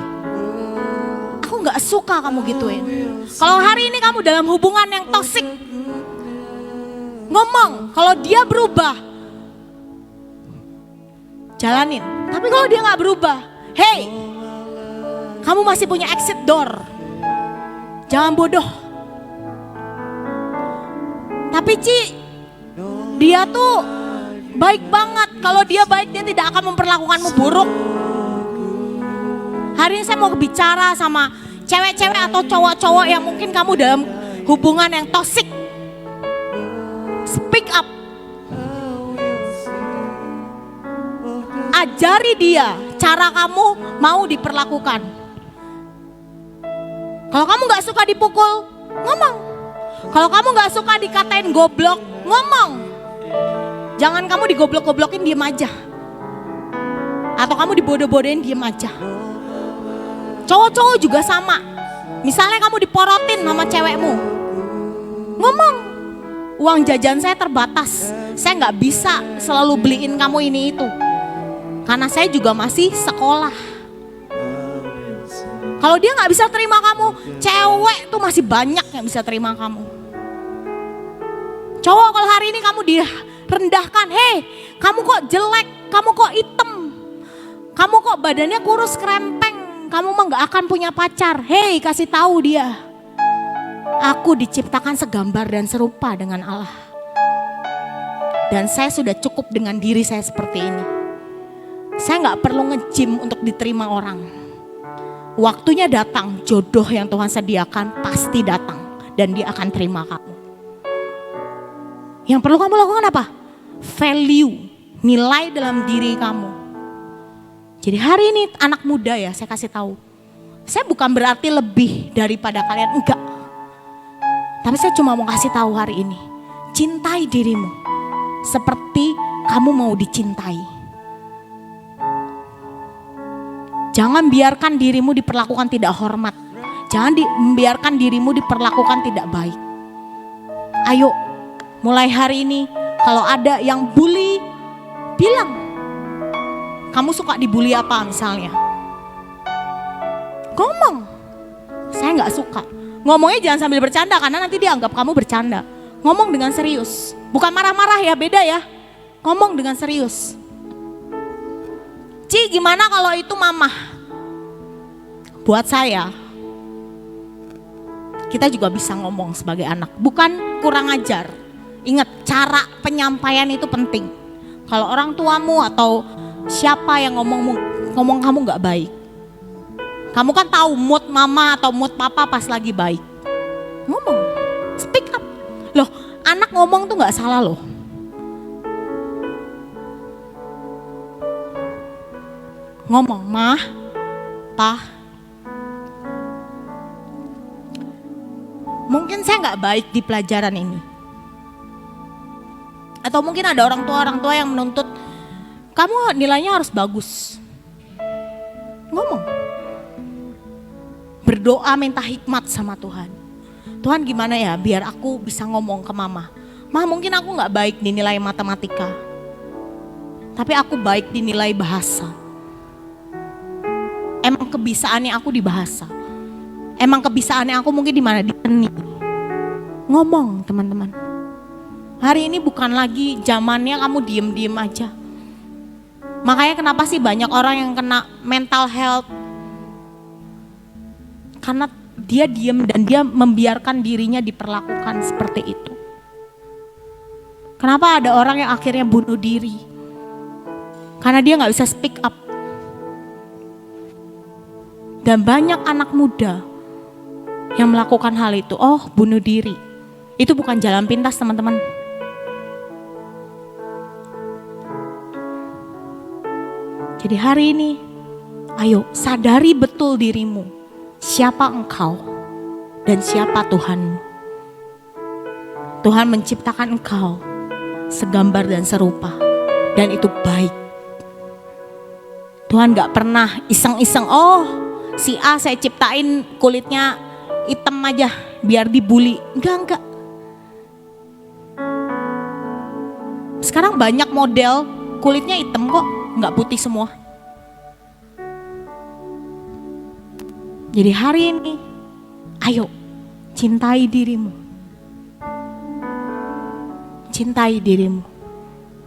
aku gak suka kamu gituin. Kalau hari ini kamu dalam hubungan yang toksik, ngomong. Kalau dia berubah, jalanin. Tapi kalau dia gak berubah, hey, kamu masih punya exit door. Jangan bodoh. Tapi Ci, dia tuh baik banget. Kalau dia baik, dia tidak akan memperlakukanmu buruk. Hari ini saya mau bicara sama cewek-cewek atau cowok-cowok yang mungkin kamu dalam hubungan yang toksik. Speak up. Ajari dia cara kamu mau diperlakukan. Kalau kamu gak suka dipukul, ngomong. Kalau kamu gak suka dikatain goblok, ngomong. Jangan kamu digoblok-goblokin, diem aja. Atau kamu dibodoh-bodohin, diem aja. Cowok-cowok juga sama. Misalnya kamu diporotin sama cewekmu, ngomong. Uang jajan saya terbatas, saya gak bisa selalu beliin kamu ini itu. Karena saya juga masih sekolah. Kalau dia gak bisa terima kamu, cewek tuh masih banyak yang bisa terima kamu. Cowok, kalau hari ini kamu direndahkan, hei kamu kok jelek, kamu kok hitam, kamu kok badannya kurus krempeng, kamu mah gak akan punya pacar. Hei, kasih tahu dia, aku diciptakan segambar dan serupa dengan Allah. Dan saya sudah cukup dengan diri saya seperti ini. Saya gak perlu nge-gym untuk diterima orang. Waktunya datang, jodoh yang Tuhan sediakan pasti datang. Dan dia akan terima kamu. Yang perlu kamu lakukan apa? Value, nilai dalam diri kamu. Jadi hari ini anak muda ya, saya kasih tahu. Saya bukan berarti lebih daripada kalian, enggak. Tapi saya cuma mau kasih tahu hari ini. Cintai dirimu. Seperti kamu mau dicintai. Jangan biarkan dirimu diperlakukan tidak hormat. Jangan membiarkan dirimu diperlakukan tidak baik. Ayo, mulai hari ini kalau ada yang bully, bilang. Kamu suka dibully apa misalnya? Ngomong. Saya gak suka. Ngomongnya jangan sambil bercanda karena nanti dia anggap kamu bercanda. Ngomong dengan serius. Bukan marah-marah ya, beda ya. Ngomong dengan serius. Ci, gimana kalau itu mama? Buat saya, kita juga bisa ngomong sebagai anak. Bukan kurang ajar. Ingat, cara penyampaian itu penting. Kalau orang tuamu atau siapa yang ngomong kamu gak baik. Kamu kan tahu mood mama atau mood papa pas lagi baik. Ngomong, speak up. Loh, anak ngomong tuh gak salah loh. Ngomong, mah, pa, mungkin saya nggak baik di pelajaran ini. Atau mungkin ada orang tua yang menuntut, kamu nilainya harus bagus. Ngomong. Berdoa minta hikmat sama Tuhan. Tuhan gimana ya biar aku bisa ngomong ke mama. Ma, mungkin aku nggak baik di nilai matematika. Tapi aku baik di nilai bahasa. Emang kebisaannya aku di bahasa. Emang kebisaannya aku mungkin di mana? Di seni. Ngomong teman-teman. Hari ini bukan lagi zamannya kamu diem-diem aja. Makanya kenapa sih banyak orang yang kena mental health? Karena dia diem dan dia membiarkan dirinya diperlakukan seperti itu. Kenapa ada orang yang akhirnya bunuh diri? Karena dia gak bisa speak up. Dan banyak anak muda yang melakukan hal itu. Oh, bunuh diri. Itu bukan jalan pintas teman-teman. Jadi hari ini, ayo sadari betul dirimu. Siapa engkau dan siapa Tuhanmu. Tuhan menciptakan engkau segambar dan serupa. Dan itu baik. Tuhan gak pernah iseng-iseng, oh si A saya ciptain kulitnya hitam aja biar dibully. Enggak. Sekarang banyak model kulitnya hitam kok, enggak putih semua. Jadi hari ini, ayo cintai dirimu. Cintai dirimu.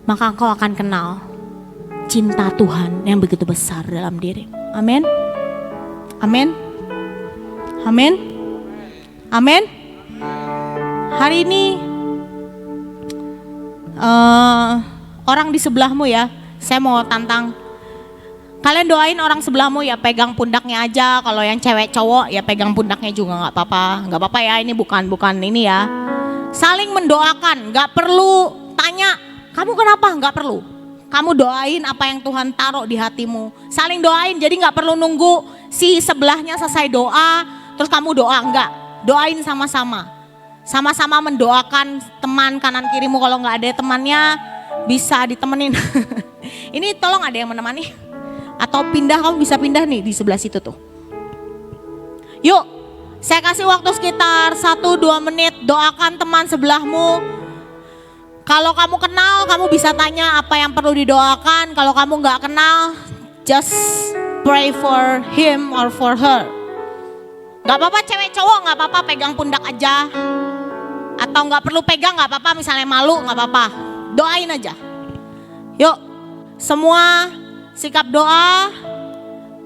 Maka engkau akan kenal cinta Tuhan yang begitu besar dalam dirimu. Amin. Amin. Amin. Amin. Hari ini orang di sebelahmu ya. Saya mau tantang. Kalian doain orang sebelahmu ya, pegang pundaknya aja. Kalau yang cewek cowok ya pegang pundaknya juga nggak apa-apa. Nggak apa-apa ya, ini bukan ini ya. Saling mendoakan, nggak perlu tanya, kamu kenapa? Nggak perlu. Kamu doain apa yang Tuhan taruh di hatimu. Saling doain, jadi nggak perlu nunggu si sebelahnya selesai doa, terus kamu doa, enggak. Doain sama-sama. Sama-sama mendoakan teman kanan kirimu, kalau nggak ada temannya bisa ditemenin. Ini tolong ada yang menemani. Atau pindah, kamu bisa pindah nih di sebelah situ tuh. Yuk, saya kasih waktu sekitar 1-2 menit, doakan teman sebelahmu. Kalau kamu kenal, kamu bisa tanya apa yang perlu didoakan. Kalau kamu nggak kenal, just pray for him or for her. Gak apa-apa cewek cowok, gak apa-apa pegang pundak aja. Atau gak perlu pegang gak apa-apa, misalnya malu gak apa-apa. Doain aja. Yuk, semua sikap doa.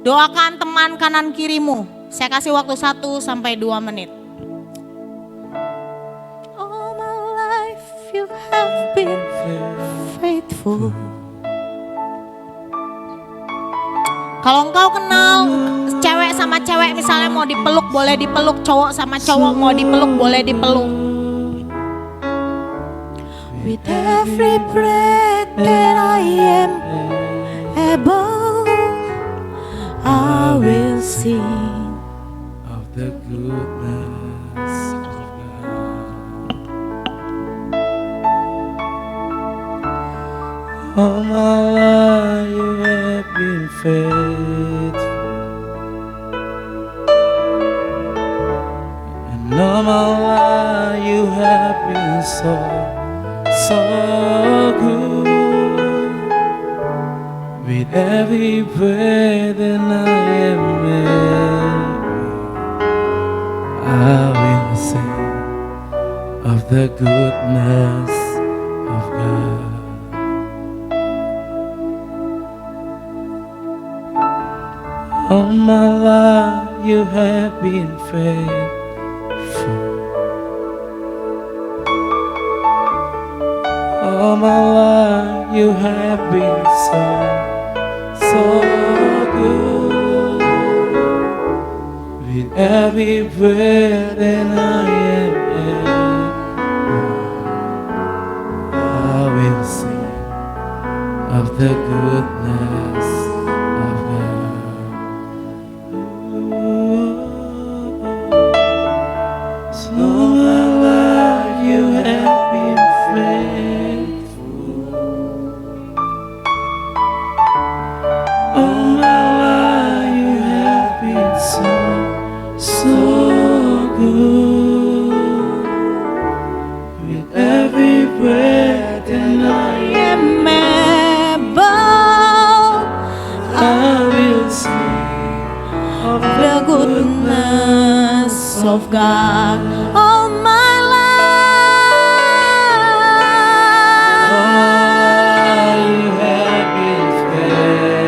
Doakan teman kanan kirimu. Saya kasih waktu 1-2 menit. All my life you have been faithful. Kalau engkau kenal cewek sama cewek, misalnya mau dipeluk boleh dipeluk, cowok sama cowok mau dipeluk boleh dipeluk. With every breath that I am able, I will sing
of the goodness of God. All my life you have been faithful, and all my life you have been so good. With every breath that I am able, I will sing of the goodness of God. All my life you have been faithful. All my life you have been so good. With every breath that I am able, I will sing of the goodness of God. So my life you have been faithful. All my life you have been so good. With every breath that I am
able,
I will sing of
the goodness of God. All my life
you have been faithful.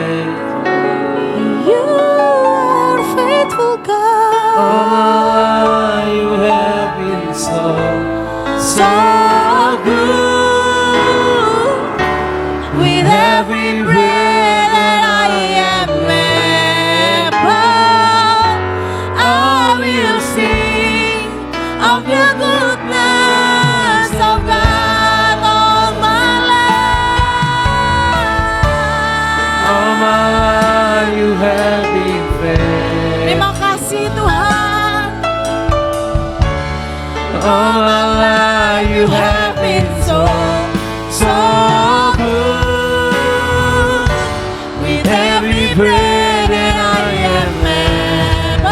you are faithful, God.
You have been so
good. With every breath that I am able, I will sing of the goodness of God. All my life.
all my life you have been faithful.
Terima kasih Tuhan.
All my life you have been so good. With every breath that I am able,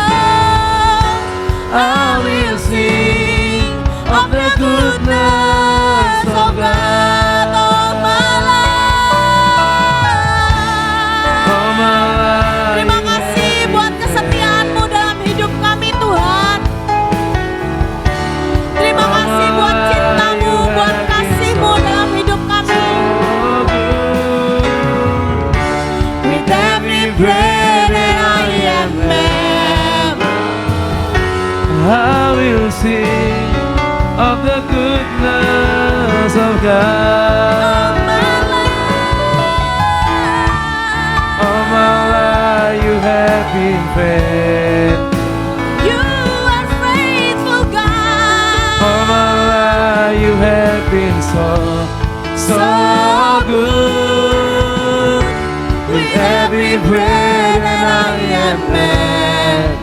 I will sing of the goodness of God.
All my life.
All my life
Terima
you
kasih
have
buat
been
kesetiaan-Mu dalam hidup kami Tuhan. Terima kasih buat cinta-Mu, buat kasih-Mu dalam hidup kami.
with every breath that I am able, I will sing of the goodness of God. All my life you have been faithful.
You are faithful, God.
All my life you have been so good. With every breath that I am made,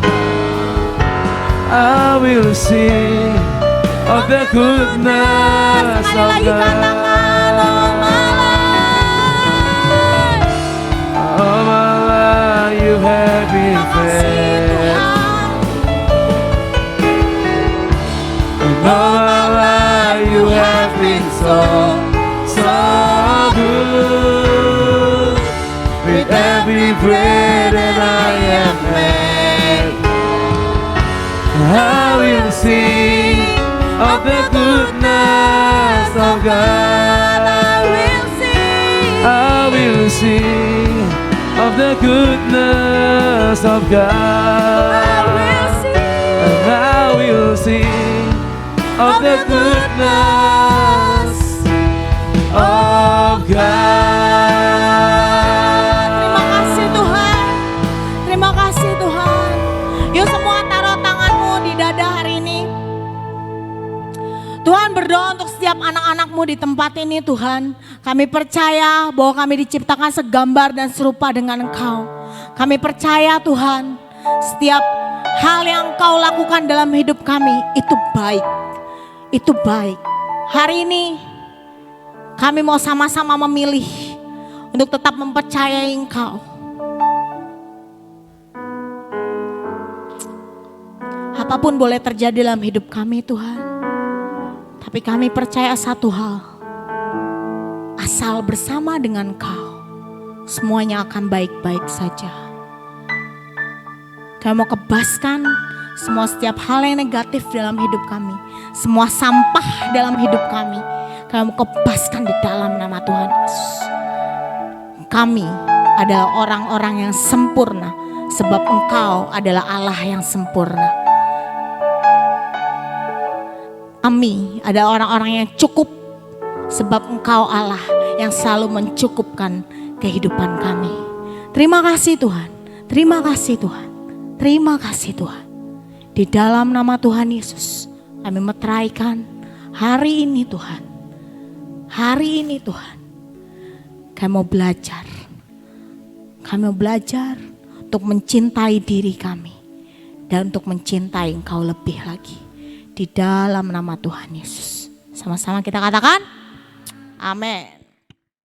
I will sing of the goodness
Sekali
of
lagi katakan,
God. All my life you have been
terima kasih
faithful.
Tuhan.
All my life you have been so good. With every breath that I am made, I will sing of the goodness of God. I will sing of the goodness of God. And I will sing of the goodness of God.
Terima kasih Tuhan. Terima kasih Tuhan. Yuk semua taruh tanganmu di dada hari ini. Tuhan berdoa untuk setiap anak-anakmu di tempat ini Tuhan. Kami percaya bahwa kami diciptakan segambar dan serupa dengan Engkau. Kami percaya Tuhan, setiap hal yang Engkau lakukan dalam hidup kami itu baik. Itu baik. Hari ini kami mau sama-sama memilih untuk tetap mempercayai Engkau. Apapun boleh terjadi dalam hidup kami Tuhan. Tapi kami percaya satu hal. Asal bersama dengan Kau, semuanya akan baik-baik saja. Kami mau kebaskan semua setiap hal yang negatif dalam hidup kami. Semua sampah dalam hidup kami. Kami mau kebaskan di dalam nama Tuhan Yesus. Kami adalah orang-orang yang sempurna. Sebab Engkau adalah Allah yang sempurna. Kami adalah orang-orang yang cukup. Sebab Engkau Allah yang selalu mencukupkan kehidupan kami. Terima kasih Tuhan. Terima kasih Tuhan. Terima kasih Tuhan. Di dalam nama Tuhan Yesus kami meteraikan hari ini Tuhan. Hari ini Tuhan. Kami mau belajar. Kami mau belajar untuk mencintai diri kami. Dan untuk mencintai Engkau lebih lagi. Di dalam nama Tuhan Yesus. Sama-sama kita katakan, amin.